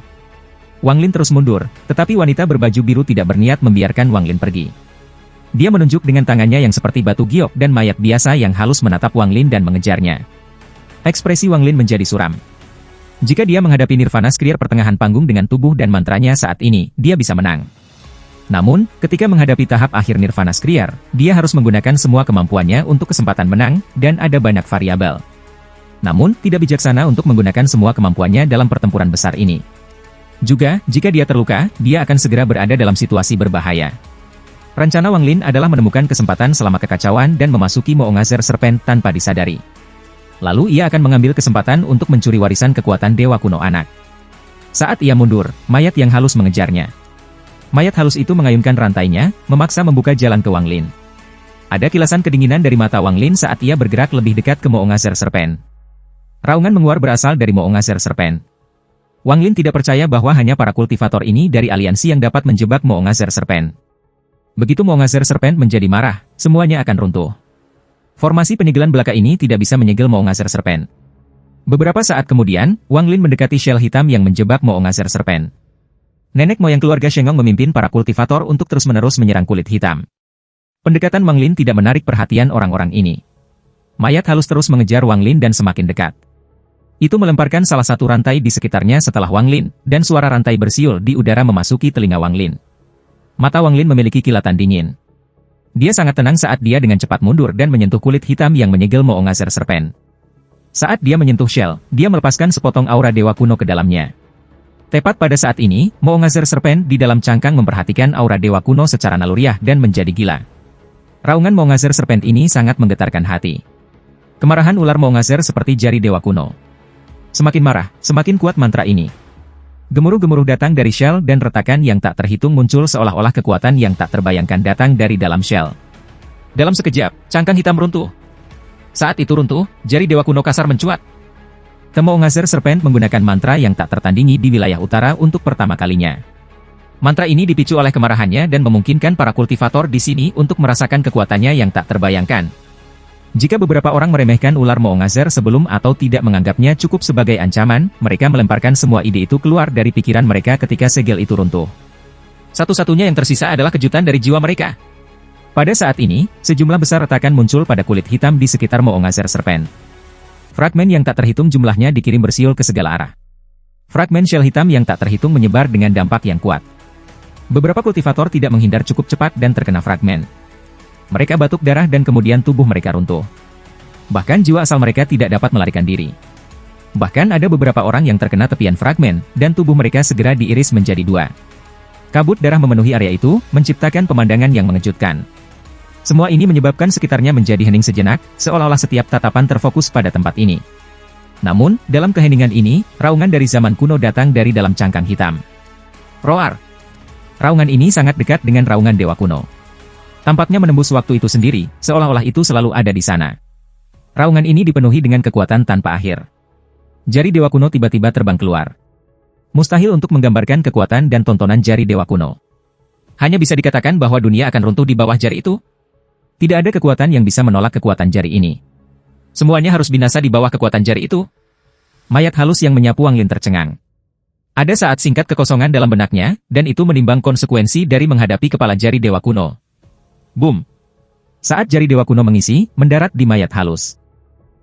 Wang Lin terus mundur, tetapi wanita berbaju biru tidak berniat membiarkan Wang Lin pergi. Dia menunjuk dengan tangannya yang seperti batu giok dan mayat biasa yang halus menatap Wang Lin dan mengejarnya. Ekspresi Wang Lin menjadi suram. Jika dia menghadapi Nirvana Skrier pertengahan panggung dengan tubuh dan mantranya saat ini, dia bisa menang. Namun, ketika menghadapi tahap akhir Nirvana Skrier, dia harus menggunakan semua kemampuannya untuk kesempatan menang, dan ada banyak variabel. Namun, tidak bijaksana untuk menggunakan semua kemampuannya dalam pertempuran besar ini. Juga, jika dia terluka, dia akan segera berada dalam situasi berbahaya. Rencana Wang Lin adalah menemukan kesempatan selama kekacauan dan memasuki Moongazer Serpent tanpa disadari. Lalu ia akan mengambil kesempatan untuk mencuri warisan kekuatan Dewa Kuno Anak. Saat ia mundur, mayat yang halus mengejarnya. Mayat halus itu mengayunkan rantainya, memaksa membuka jalan ke Wang Lin. Ada kilasan kedinginan dari mata Wang Lin saat ia bergerak lebih dekat ke Moongazer Serpent. Raungan menguar berasal dari Moongazer Serpent. Wang Lin tidak percaya bahwa hanya para kultivator ini dari aliansi yang dapat menjebak Moongazer Serpent. Begitu Moongazer Serpent menjadi marah, semuanya akan runtuh. Formasi penyegelan belaka ini tidak bisa menyegel Moongazer Serpent. Beberapa saat kemudian, Wang Lin mendekati shell hitam yang menjebak Moongazer Serpent. Nenek moyang keluarga Shengong memimpin para kultivator untuk terus-menerus menyerang kulit hitam. Pendekatan Wang Lin tidak menarik perhatian orang-orang ini. Mayat halus terus mengejar Wang Lin dan semakin dekat. Itu melemparkan salah satu rantai di sekitarnya setelah Wang Lin, dan suara rantai bersiul di udara memasuki telinga Wang Lin. Mata Wang Lin memiliki kilatan dingin. Dia sangat tenang saat dia dengan cepat mundur dan menyentuh kulit hitam yang menyegel Moongazer Serpent. Saat dia menyentuh shell, dia melepaskan sepotong aura dewa kuno ke dalamnya. Tepat pada saat ini, Moongazer Serpent di dalam cangkang memperhatikan aura dewa kuno secara naluriah dan menjadi gila. Raungan Moongazer Serpent ini sangat menggetarkan hati. Kemarahan ular Moongazer seperti jari dewa kuno. Semakin marah, semakin kuat mantra ini. Gemuruh-gemuruh datang dari shell dan retakan yang tak terhitung muncul seolah-olah kekuatan yang tak terbayangkan datang dari dalam shell. Dalam sekejap, cangkang hitam runtuh. Saat itu runtuh, jari dewa kuno kasar mencuat. Moongazer Serpent menggunakan mantra yang tak tertandingi di wilayah utara untuk pertama kalinya. Mantra ini dipicu oleh kemarahannya dan memungkinkan para kultivator di sini untuk merasakan kekuatannya yang tak terbayangkan. Jika beberapa orang meremehkan ular Moongazer sebelum atau tidak menganggapnya cukup sebagai ancaman, mereka melemparkan semua ide itu keluar dari pikiran mereka ketika segel itu runtuh. Satu-satunya yang tersisa adalah kejutan dari jiwa mereka. Pada saat ini, sejumlah besar retakan muncul pada kulit hitam di sekitar Moongazer Serpent. Fragmen yang tak terhitung jumlahnya dikirim bersiul ke segala arah. Fragmen shell hitam yang tak terhitung menyebar dengan dampak yang kuat. Beberapa kultivator tidak menghindar cukup cepat dan terkena fragmen. Mereka batuk darah dan kemudian tubuh mereka runtuh. Bahkan jiwa asal mereka tidak dapat melarikan diri. Bahkan ada beberapa orang yang terkena tepian fragmen, dan tubuh mereka segera diiris menjadi dua. Kabut darah memenuhi area itu, menciptakan pemandangan yang mengejutkan. Semua ini menyebabkan sekitarnya menjadi hening sejenak, seolah-olah setiap tatapan terfokus pada tempat ini. Namun, dalam keheningan ini, raungan dari zaman kuno datang dari dalam cangkang hitam. Roar! Raungan ini sangat dekat dengan raungan dewa kuno. Tampaknya menembus waktu itu sendiri, seolah-olah itu selalu ada di sana. Raungan ini dipenuhi dengan kekuatan tanpa akhir. Jari dewa kuno tiba-tiba terbang keluar. Mustahil untuk menggambarkan kekuatan dan tontonan jari dewa kuno. Hanya bisa dikatakan bahwa dunia akan runtuh di bawah jari itu. Tidak ada kekuatan yang bisa menolak kekuatan jari ini. Semuanya harus binasa di bawah kekuatan jari itu. Mayat halus yang menyapu Wang Lin tercengang. Ada saat singkat kekosongan dalam benaknya, dan itu menimbang konsekuensi dari menghadapi kepala jari dewa kuno. Boom! Saat jari dewa kuno mengisi, mendarat di mayat halus.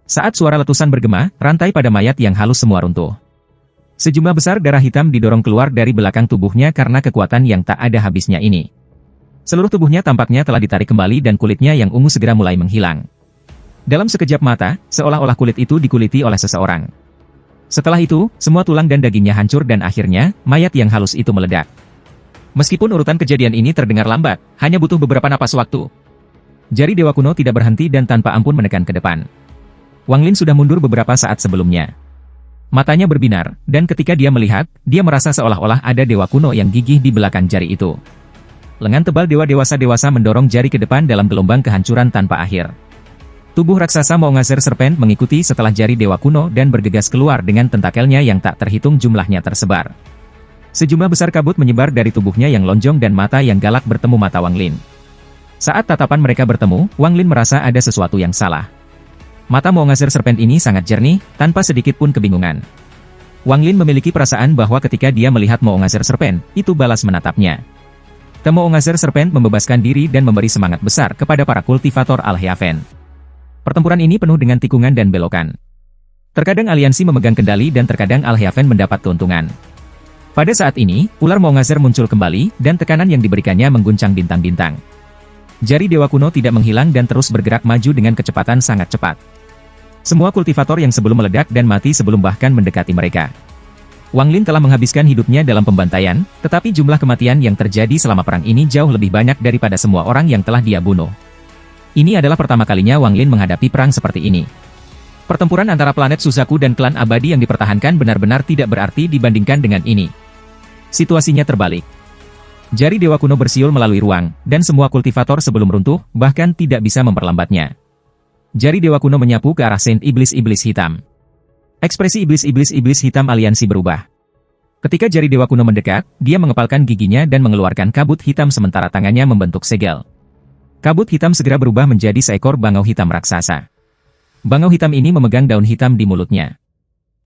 Saat suara letusan bergema, rantai pada mayat yang halus semua runtuh. Sejumlah besar darah hitam didorong keluar dari belakang tubuhnya karena kekuatan yang tak ada habisnya ini. Seluruh tubuhnya tampaknya telah ditarik kembali dan kulitnya yang ungu segera mulai menghilang. Dalam sekejap mata, seolah-olah kulit itu dikuliti oleh seseorang. Setelah itu, semua tulang dan dagingnya hancur dan akhirnya, mayat yang halus itu meledak. Meskipun urutan kejadian ini terdengar lambat, hanya butuh beberapa napas waktu. Jari Dewa Kuno tidak berhenti dan tanpa ampun menekan ke depan. Wang Lin sudah mundur beberapa saat sebelumnya. Matanya berbinar, dan ketika dia melihat, dia merasa seolah-olah ada Dewa Kuno yang gigih di belakang jari itu. Lengan tebal Dewa dewasa mendorong jari ke depan dalam gelombang kehancuran tanpa akhir. Tubuh raksasa Maungazer Serpent mengikuti setelah jari Dewa Kuno dan bergegas keluar dengan tentakelnya yang tak terhitung jumlahnya tersebar. Sejumlah besar kabut menyebar dari tubuhnya yang lonjong dan mata yang galak bertemu mata Wang Lin. Saat tatapan mereka bertemu, Wang Lin merasa ada sesuatu yang salah. Mata Maungazer Serpent ini sangat jernih, tanpa sedikit pun kebingungan. Wang Lin memiliki perasaan bahwa ketika dia melihat Maungazer Serpent, itu balas menatapnya. Maungazer Serpent membebaskan diri dan memberi semangat besar kepada para kultivator Al-Heaven. Pertempuran ini penuh dengan tikungan dan belokan. Terkadang aliansi memegang kendali dan terkadang Al-Heaven mendapat keuntungan. Pada saat ini, ular Maungazer muncul kembali, dan tekanan yang diberikannya mengguncang bintang-bintang. Jari Dewa Kuno tidak menghilang dan terus bergerak maju dengan kecepatan sangat cepat. Semua kultivator yang sebelum meledak dan mati sebelum bahkan mendekati mereka. Wang Lin telah menghabiskan hidupnya dalam pembantaian, tetapi jumlah kematian yang terjadi selama perang ini jauh lebih banyak daripada semua orang yang telah dia bunuh. Ini adalah pertama kalinya Wang Lin menghadapi perang seperti ini. Pertempuran antara planet Suzaku dan klan abadi yang dipertahankan benar-benar tidak berarti dibandingkan dengan ini. Situasinya terbalik. Jari Dewa Kuno bersiul melalui ruang, dan semua kultivator sebelum runtuh, bahkan tidak bisa memperlambatnya. Jari Dewa Kuno menyapu ke arah Saint Iblis-Iblis Hitam. Ekspresi Iblis-Iblis Hitam aliansi berubah. Ketika jari Dewa Kuno mendekat, dia mengepalkan giginya dan mengeluarkan kabut hitam sementara tangannya membentuk segel. Kabut hitam segera berubah menjadi seekor bangau hitam raksasa. Bangau hitam ini memegang daun hitam di mulutnya.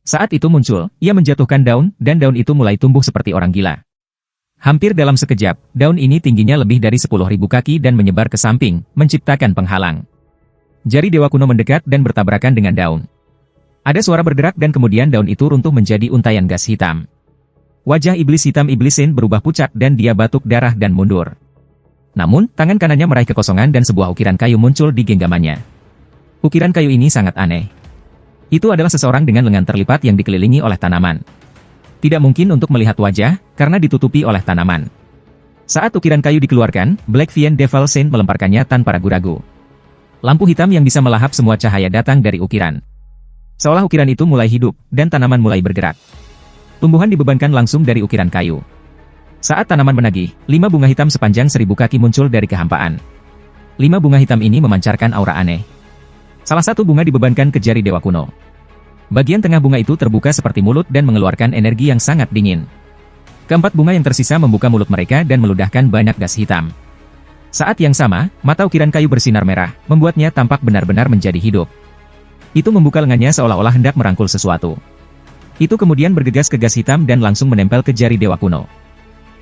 Saat itu muncul, ia menjatuhkan daun, dan daun itu mulai tumbuh seperti orang gila. Hampir dalam sekejap, daun ini tingginya lebih dari 10.000 kaki dan menyebar ke samping, menciptakan penghalang. Jari Dewa Kuno mendekat dan bertabrakan dengan daun. Ada suara bergerak dan kemudian daun itu runtuh menjadi untaian gas hitam. Wajah iblis hitam Iblisin berubah pucat dan dia batuk darah dan mundur. Namun, tangan kanannya meraih kekosongan dan sebuah ukiran kayu muncul di genggamannya. Ukiran kayu ini sangat aneh. Itu adalah seseorang dengan lengan terlipat yang dikelilingi oleh tanaman. Tidak mungkin untuk melihat wajah, karena ditutupi oleh tanaman. Saat ukiran kayu dikeluarkan, Black Fiend Devil Saint melemparkannya tanpa ragu-ragu. Lampu hitam yang bisa melahap semua cahaya datang dari ukiran. Seolah ukiran itu mulai hidup, dan tanaman mulai bergerak. Tumbuhan dibebankan langsung dari ukiran kayu. Saat tanaman menagih, 5 bunga hitam sepanjang 1000 kaki muncul dari kehampaan. 5 bunga hitam ini memancarkan aura aneh. Salah satu bunga dibebankan ke jari Dewa Kuno. Bagian tengah bunga itu terbuka seperti mulut dan mengeluarkan energi yang sangat dingin. Keempat bunga yang tersisa membuka mulut mereka dan meludahkan banyak gas hitam. Saat yang sama, mata ukiran kayu bersinar merah, membuatnya tampak benar-benar menjadi hidup. Itu membuka lengannya seolah-olah hendak merangkul sesuatu. Itu kemudian bergegas ke gas hitam dan langsung menempel ke jari Dewa Kuno.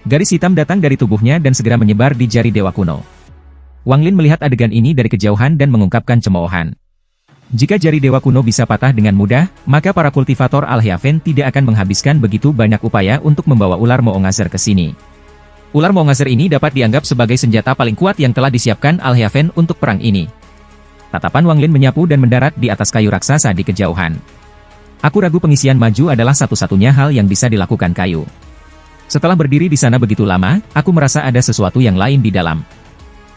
Garis hitam datang dari tubuhnya dan segera menyebar di jari Dewa Kuno. Wang Lin melihat adegan ini dari kejauhan dan mengungkapkan cemoohan. Jika jari Dewa Kuno bisa patah dengan mudah, maka para kultivator Al-Heaven tidak akan menghabiskan begitu banyak upaya untuk membawa ular Maungazer ke sini. Ular Maungazer ini dapat dianggap sebagai senjata paling kuat yang telah disiapkan Al-Heaven untuk perang ini. Tatapan Wang Lin menyapu dan mendarat di atas kayu raksasa di kejauhan. Aku ragu pengisian maju adalah satu-satunya hal yang bisa dilakukan kayu. Setelah berdiri di sana begitu lama, aku merasa ada sesuatu yang lain di dalam.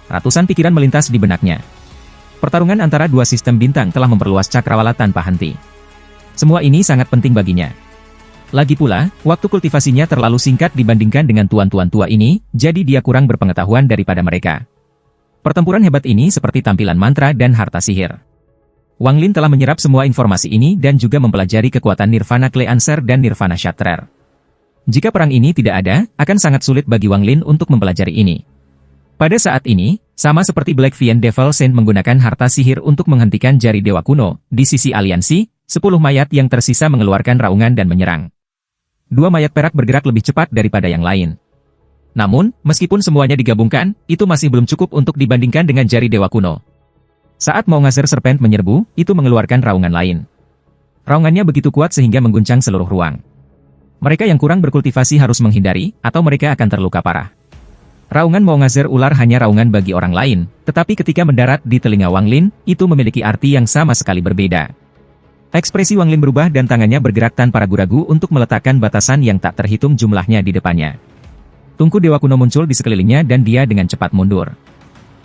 Ratusan pikiran melintas di benaknya. Pertarungan antara dua sistem bintang telah memperluas cakrawala tanpa henti. Semua ini sangat penting baginya. Lagi pula, waktu kultivasinya terlalu singkat dibandingkan dengan tuan-tuan tua ini, jadi dia kurang berpengetahuan daripada mereka. Pertempuran hebat ini seperti tampilan mantra dan harta sihir. Wang Lin telah menyerap semua informasi ini dan juga mempelajari kekuatan Nirvana Cleanser dan Nirvana Shatterer. Jika perang ini tidak ada, akan sangat sulit bagi Wang Lin untuk mempelajari ini. Pada saat ini, sama seperti Black Fiend Devil Saint menggunakan harta sihir untuk menghentikan jari Dewa Kuno, di sisi aliansi, 10 mayat yang tersisa mengeluarkan raungan dan menyerang. 2 mayat perak bergerak lebih cepat daripada yang lain. Namun, meskipun semuanya digabungkan, itu masih belum cukup untuk dibandingkan dengan jari Dewa Kuno. Saat Maungazer Serpent menyerbu, itu mengeluarkan raungan lain. Raungannya begitu kuat sehingga mengguncang seluruh ruang. Mereka yang kurang berkultivasi harus menghindari, atau mereka akan terluka parah. Raungan Maungazer ular hanya raungan bagi orang lain, tetapi ketika mendarat di telinga Wang Lin, itu memiliki arti yang sama sekali berbeda. Ekspresi Wang Lin berubah dan tangannya bergerak tanpa ragu-ragu untuk meletakkan batasan yang tak terhitung jumlahnya di depannya. Tungku Dewa Kuno muncul di sekelilingnya dan dia dengan cepat mundur.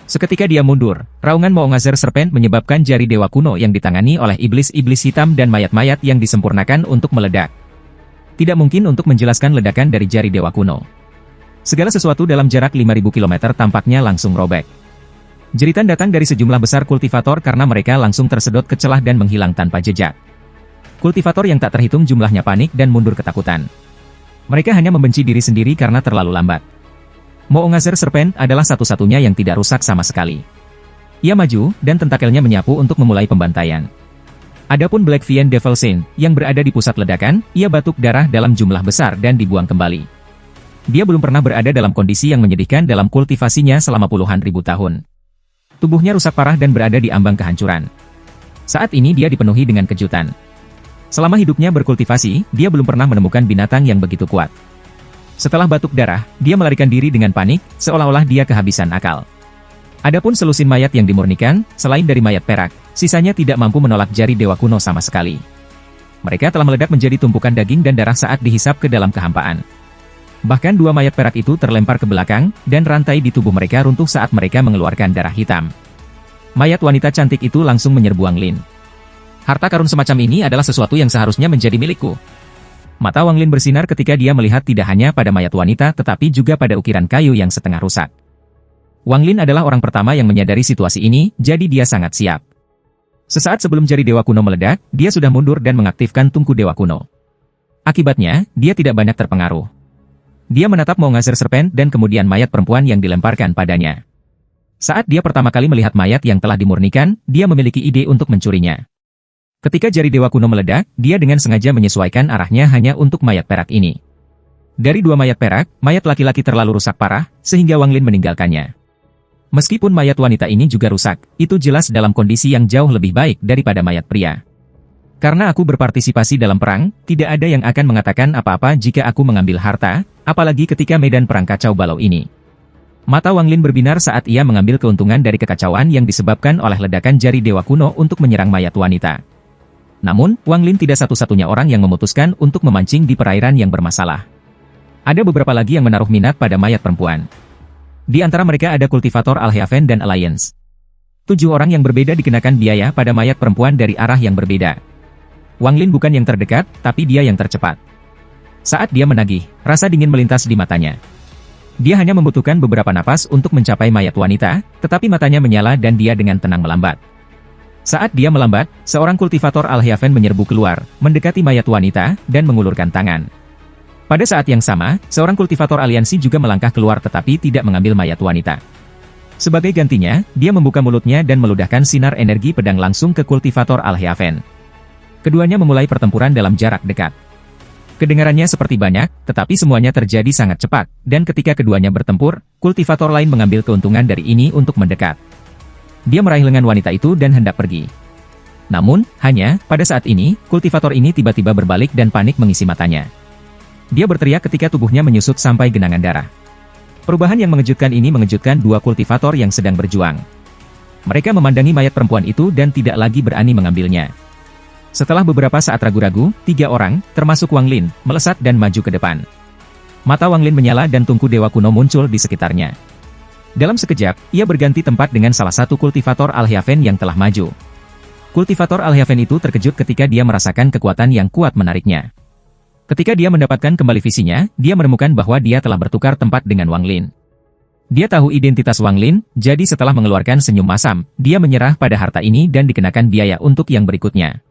Seketika dia mundur, raungan Maungazer Serpent menyebabkan jari Dewa Kuno yang ditangani oleh iblis-iblis hitam dan mayat-mayat yang disempurnakan untuk meledak. Tidak mungkin untuk menjelaskan ledakan dari jari Dewa Kuno. Segala sesuatu dalam jarak 5.000 km tampaknya langsung robek. Jeritan datang dari sejumlah besar kultivator karena mereka langsung tersedot ke celah dan menghilang tanpa jejak. Kultivator yang tak terhitung jumlahnya panik dan mundur ketakutan. Mereka hanya membenci diri sendiri karena terlalu lambat. Maungazer Serpent adalah satu-satunya yang tidak rusak sama sekali. Ia maju, dan tentakelnya menyapu untuk memulai pembantaian. Adapun Black Fiend Devil Saint, yang berada di pusat ledakan, ia batuk darah dalam jumlah besar dan dibuang kembali. Dia belum pernah berada dalam kondisi yang menyedihkan dalam kultivasinya selama puluhan ribu tahun. Tubuhnya rusak parah dan berada di ambang kehancuran. Saat ini dia dipenuhi dengan kejutan. Selama hidupnya berkultivasi, dia belum pernah menemukan binatang yang begitu kuat. Setelah batuk darah, dia melarikan diri dengan panik, seolah-olah dia kehabisan akal. Adapun selusin mayat yang dimurnikan, selain dari mayat perak, sisanya tidak mampu menolak jari Dewa Kuno sama sekali. Mereka telah meledak menjadi tumpukan daging dan darah saat dihisap ke dalam kehampaan. Bahkan dua mayat perak itu terlempar ke belakang, dan rantai di tubuh mereka runtuh saat mereka mengeluarkan darah hitam. Mayat wanita cantik itu langsung menyerbu Wang Lin. Harta karun semacam ini adalah sesuatu yang seharusnya menjadi milikku. Mata Wang Lin bersinar ketika dia melihat tidak hanya pada mayat wanita tetapi juga pada ukiran kayu yang setengah rusak. Wang Lin adalah orang pertama yang menyadari situasi ini, jadi dia sangat siap. Sesaat sebelum jari Dewa Kuno meledak, dia sudah mundur dan mengaktifkan tungku Dewa Kuno. Akibatnya, dia tidak banyak terpengaruh. Dia menatap Maungazer Serpent dan kemudian mayat perempuan yang dilemparkan padanya. Saat dia pertama kali melihat mayat yang telah dimurnikan, dia memiliki ide untuk mencurinya. Ketika jari Dewa Kuno meledak, dia dengan sengaja menyesuaikan arahnya hanya untuk mayat perak ini. Dari dua mayat perak, mayat laki-laki terlalu rusak parah, sehingga Wang Lin meninggalkannya. Meskipun mayat wanita ini juga rusak, itu jelas dalam kondisi yang jauh lebih baik daripada mayat pria. Karena aku berpartisipasi dalam perang, tidak ada yang akan mengatakan apa-apa jika aku mengambil harta, apalagi ketika medan perang kacau balau ini. Mata Wang Lin berbinar saat ia mengambil keuntungan dari kekacauan yang disebabkan oleh ledakan jari Dewa Kuno untuk menyerang mayat wanita. Namun, Wang Lin tidak satu-satunya orang yang memutuskan untuk memancing di perairan yang bermasalah. Ada beberapa lagi yang menaruh minat pada mayat perempuan. Di antara mereka ada kultivator Al-Heaven dan Alliance. 7 orang yang berbeda dikenakan biaya pada mayat perempuan dari arah yang berbeda. Wang Lin bukan yang terdekat, tapi dia yang tercepat. Saat dia menagih, rasa dingin melintas di matanya. Dia hanya membutuhkan beberapa napas untuk mencapai mayat wanita, tetapi matanya menyala dan dia dengan tenang melambat. Saat dia melambat, seorang kultivator Al-Heaven menyerbu keluar, mendekati mayat wanita, dan mengulurkan tangan. Pada saat yang sama, seorang kultivator aliansi juga melangkah keluar tetapi tidak mengambil mayat wanita. Sebagai gantinya, dia membuka mulutnya dan meludahkan sinar energi pedang langsung ke kultivator Al-Heaven. Keduanya memulai pertempuran dalam jarak dekat. Kedengarannya seperti banyak, tetapi semuanya terjadi sangat cepat, dan ketika keduanya bertempur, kultivator lain mengambil keuntungan dari ini untuk mendekat. Dia meraih lengan wanita itu dan hendak pergi. Namun, hanya, pada saat ini, kultivator ini tiba-tiba berbalik dan panik mengisi matanya. Dia berteriak ketika tubuhnya menyusut sampai genangan darah. Perubahan yang mengejutkan ini mengejutkan dua kultivator yang sedang berjuang. Mereka memandangi mayat perempuan itu dan tidak lagi berani mengambilnya. Setelah beberapa saat ragu-ragu, 3 orang, termasuk Wang Lin, melesat dan maju ke depan. Mata Wang Lin menyala dan tungku Dewa Kuno muncul di sekitarnya. Dalam sekejap, ia berganti tempat dengan salah satu kultivator Al-Heaven yang telah maju. Kultivator Al-Heaven itu terkejut ketika dia merasakan kekuatan yang kuat menariknya. Ketika dia mendapatkan kembali visinya, dia menemukan bahwa dia telah bertukar tempat dengan Wang Lin. Dia tahu identitas Wang Lin, jadi setelah mengeluarkan senyum masam, dia menyerah pada harta ini dan dikenakan biaya untuk yang berikutnya.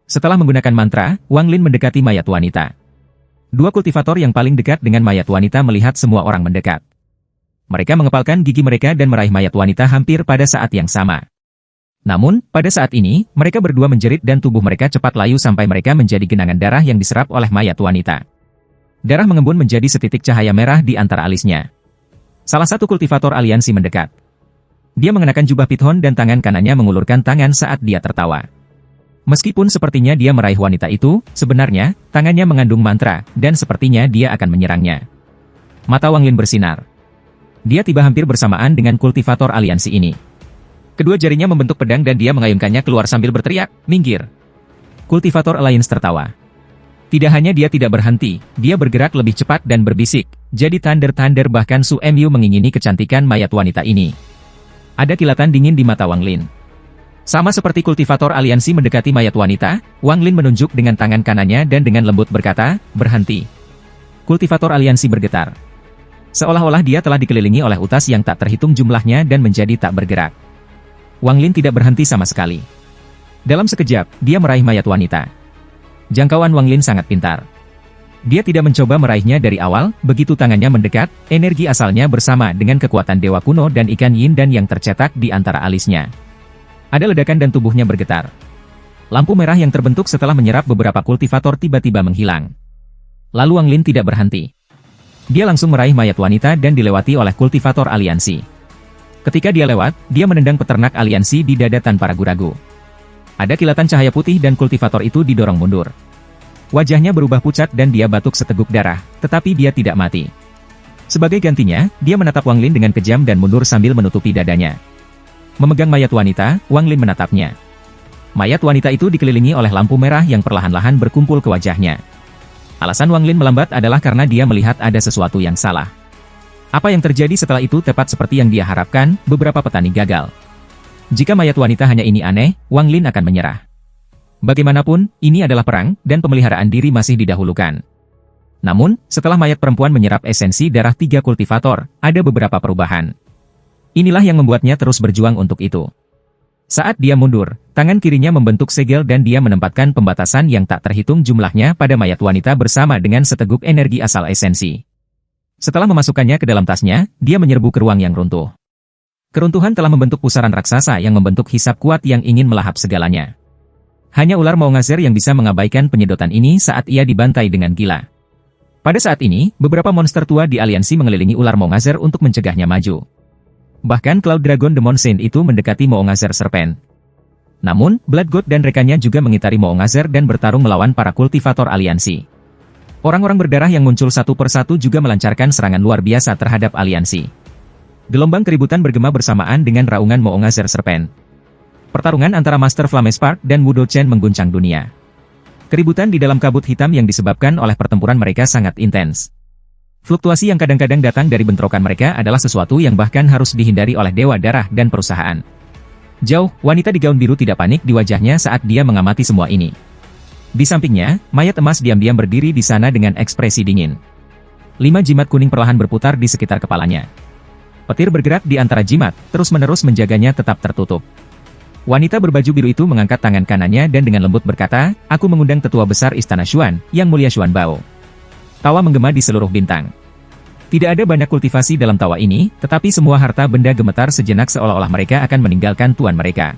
Setelah menggunakan mantra, Wang Lin mendekati mayat wanita. Dua kultivator yang paling dekat dengan mayat wanita melihat semua orang mendekat. Mereka mengepalkan gigi mereka dan meraih mayat wanita hampir pada saat yang sama. Namun, pada saat ini, mereka berdua menjerit dan tubuh mereka cepat layu sampai mereka menjadi genangan darah yang diserap oleh mayat wanita. Darah mengembun menjadi setitik cahaya merah di antara alisnya. Salah satu kultivator aliansi mendekat. Dia mengenakan jubah pithon dan tangan kanannya mengulurkan tangan saat dia tertawa. Meskipun sepertinya dia meraih wanita itu, sebenarnya, tangannya mengandung mantra, dan sepertinya dia akan menyerangnya. Mata Wang Lin bersinar. Dia tiba hampir bersamaan dengan kultivator aliansi ini. Kedua jarinya membentuk pedang dan dia mengayunkannya keluar sambil berteriak, "Minggir!" Kultivator Alliance tertawa. Tidak hanya dia tidak berhenti, dia bergerak lebih cepat dan berbisik. Jadi Thunder bahkan Su Mu mengingini kecantikan mayat wanita ini. Ada kilatan dingin di mata Wang Lin. Sama seperti kultivator aliansi mendekati mayat wanita, Wang Lin menunjuk dengan tangan kanannya dan dengan lembut berkata, "Berhenti." Kultivator aliansi bergetar. Seolah-olah dia telah dikelilingi oleh utas yang tak terhitung jumlahnya dan menjadi tak bergerak. Wang Lin tidak berhenti sama sekali. Dalam sekejap, dia meraih mayat wanita. Jangkauan Wang Lin sangat pintar. Dia tidak mencoba meraihnya dari awal, begitu tangannya mendekat, energi asalnya bersama dengan kekuatan dewa kuno dan ikan yin dan yang tercetak di antara alisnya. Ada ledakan dan tubuhnya bergetar. Lampu merah yang terbentuk setelah menyerap beberapa kultivator tiba-tiba menghilang. Lalu Wang Lin tidak berhenti. Dia langsung meraih mayat wanita dan dilewati oleh kultivator aliansi. Ketika dia lewat, dia menendang peternak aliansi di dada tanpa ragu-ragu. Ada kilatan cahaya putih dan kultivator itu didorong mundur. Wajahnya berubah pucat dan dia batuk seteguk darah, tetapi dia tidak mati. Sebagai gantinya, dia menatap Wang Lin dengan kejam dan mundur sambil menutupi dadanya. Memegang mayat wanita, Wang Lin menatapnya. Mayat wanita itu dikelilingi oleh lampu merah yang perlahan-lahan berkumpul ke wajahnya. Alasan Wang Lin melambat adalah karena dia melihat ada sesuatu yang salah. Apa yang terjadi setelah itu tepat seperti yang dia harapkan, beberapa petani gagal. Jika mayat wanita hanya ini aneh, Wang Lin akan menyerah. Bagaimanapun, ini adalah perang, dan pemeliharaan diri masih didahulukan. Namun, setelah mayat perempuan menyerap esensi darah 3 kultivator, ada beberapa perubahan. Inilah yang membuatnya terus berjuang untuk itu. Saat dia mundur, tangan kirinya membentuk segel dan dia menempatkan pembatasan yang tak terhitung jumlahnya pada mayat wanita bersama dengan seteguk energi asal esensi. Setelah memasukkannya ke dalam tasnya, dia menyerbu ke ruang yang runtuh. Keruntuhan telah membentuk pusaran raksasa yang membentuk hisap kuat yang ingin melahap segalanya. Hanya ular Maungazer yang bisa mengabaikan penyedotan ini saat ia dibantai dengan gila. Pada saat ini, beberapa monster tua di aliansi mengelilingi ular Maungazer untuk mencegahnya maju. Bahkan Cloud Dragon Demon Saint itu mendekati Maungazer Serpent. Namun, Blood God dan rekannya juga mengitari Maungazer dan bertarung melawan para kultivator aliansi. Orang-orang berdarah yang muncul satu persatu juga melancarkan serangan luar biasa terhadap aliansi. Gelombang keributan bergema bersamaan dengan raungan Maungazer Serpent. Pertarungan antara Master Flame Spark dan Wudo Chen mengguncang dunia. Keributan di dalam kabut hitam yang disebabkan oleh pertempuran mereka sangat intens. Fluktuasi yang kadang-kadang datang dari bentrokan mereka adalah sesuatu yang bahkan harus dihindari oleh Dewa Darah dan perusahaan. Jauh, wanita di gaun biru tidak panik di wajahnya saat dia mengamati semua ini. Di sampingnya, mayat emas diam-diam berdiri di sana dengan ekspresi dingin. 5 jimat kuning perlahan berputar di sekitar kepalanya. Petir bergerak di antara jimat, terus-menerus menjaganya tetap tertutup. Wanita berbaju biru itu mengangkat tangan kanannya dan dengan lembut berkata, "Aku mengundang tetua besar Istana Xuan, Yang Mulia Xuan Bao." Tawa menggema di seluruh bintang. Tidak ada banyak kultivasi dalam tawa ini, tetapi semua harta benda gemetar sejenak seolah-olah mereka akan meninggalkan tuan mereka.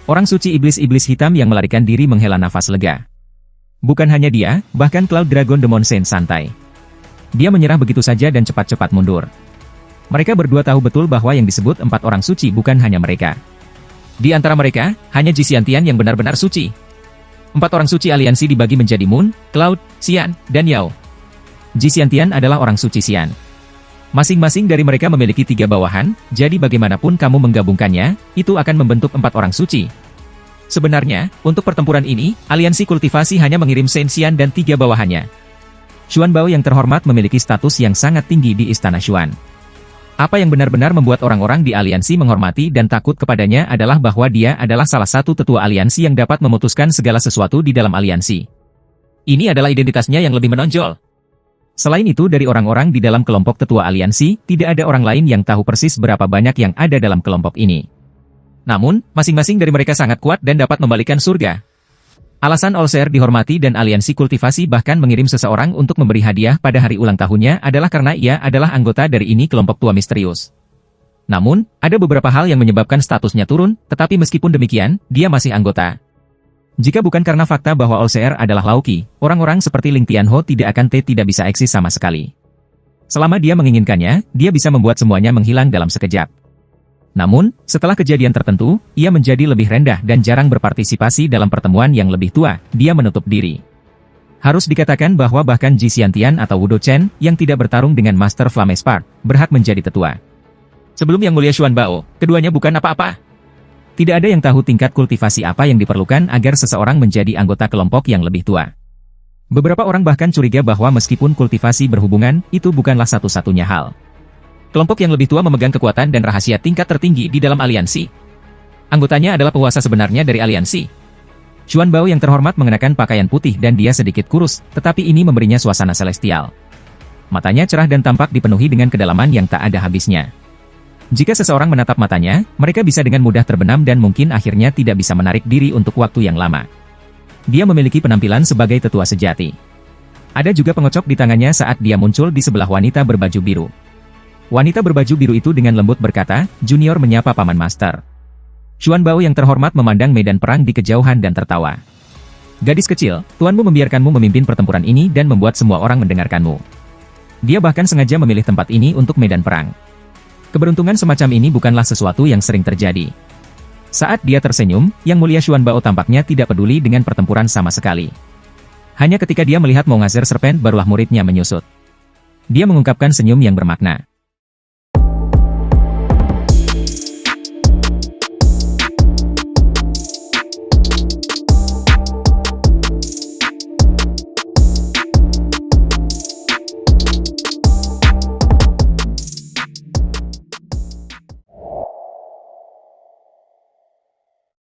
Orang suci iblis-iblis hitam yang melarikan diri menghela nafas lega. Bukan hanya dia, bahkan Cloud Dragon Demon Saint santai. Dia menyerah begitu saja dan cepat-cepat mundur. Mereka berdua tahu betul bahwa yang disebut 4 orang suci bukan hanya mereka. Di antara mereka, hanya Ji Xiantian yang benar-benar suci. 4 orang suci aliansi dibagi menjadi Moon, Cloud, Xian, dan Yao. Ji Xiantian adalah orang suci Xian. Masing-masing dari mereka memiliki 3 bawahan, jadi bagaimanapun kamu menggabungkannya, itu akan membentuk 4 orang suci. Sebenarnya, untuk pertempuran ini, aliansi kultivasi hanya mengirim Saint Xian dan 3 bawahannya. Xuan Bao yang terhormat memiliki status yang sangat tinggi di Istana Xuan. Apa yang benar-benar membuat orang-orang di aliansi menghormati dan takut kepadanya adalah bahwa dia adalah salah satu tetua aliansi yang dapat memutuskan segala sesuatu di dalam aliansi. Ini adalah identitasnya yang lebih menonjol. Selain itu dari orang-orang di dalam kelompok tetua aliansi, tidak ada orang lain yang tahu persis berapa banyak yang ada dalam kelompok ini. Namun, masing-masing dari mereka sangat kuat dan dapat membalikan surga. Alasan Allseer dihormati dan aliansi kultivasi bahkan mengirim seseorang untuk memberi hadiah pada hari ulang tahunnya adalah karena ia adalah anggota dari ini kelompok tua misterius. Namun, ada beberapa hal yang menyebabkan statusnya turun, tetapi meskipun demikian, dia masih anggota. Jika bukan karena fakta bahwa Allseer adalah Lauki, orang-orang seperti Ling Tianho tidak bisa eksis sama sekali. Selama dia menginginkannya, dia bisa membuat semuanya menghilang dalam sekejap. Namun, setelah kejadian tertentu, ia menjadi lebih rendah dan jarang berpartisipasi dalam pertemuan yang lebih tua, dia menutup diri. Harus dikatakan bahwa bahkan Ji Xiantian atau Wudo Chen, yang tidak bertarung dengan Master Flame Spark, berhak menjadi tetua. Sebelum Yang Mulia Xuan Bao, keduanya bukan apa-apa. Tidak ada yang tahu tingkat kultivasi apa yang diperlukan agar seseorang menjadi anggota kelompok yang lebih tua. Beberapa orang bahkan curiga bahwa meskipun kultivasi berhubungan, itu bukanlah satu-satunya hal. Kelompok yang lebih tua memegang kekuatan dan rahasia tingkat tertinggi di dalam aliansi. Anggotanya adalah penguasa sebenarnya dari aliansi. Xuan Bao yang terhormat mengenakan pakaian putih dan dia sedikit kurus, tetapi ini memberinya suasana celestial. Matanya cerah dan tampak dipenuhi dengan kedalaman yang tak ada habisnya. Jika seseorang menatap matanya, mereka bisa dengan mudah terbenam dan mungkin akhirnya tidak bisa menarik diri untuk waktu yang lama. Dia memiliki penampilan sebagai tetua sejati. Ada juga pengocok di tangannya saat dia muncul di sebelah wanita berbaju biru. Wanita berbaju biru itu dengan lembut berkata, "Junior menyapa Paman Master." Xuan Bao yang terhormat memandang medan perang di kejauhan dan tertawa. "Gadis kecil, tuanmu membiarkanmu memimpin pertempuran ini dan membuat semua orang mendengarkanmu. Dia bahkan sengaja memilih tempat ini untuk medan perang. Keberuntungan semacam ini bukanlah sesuatu yang sering terjadi." Saat dia tersenyum, Yang Mulia Xuan Bao tampaknya tidak peduli dengan pertempuran sama sekali. Hanya ketika dia melihat Mongazer Serpent barulah muridnya menyusut. Dia mengungkapkan senyum yang bermakna.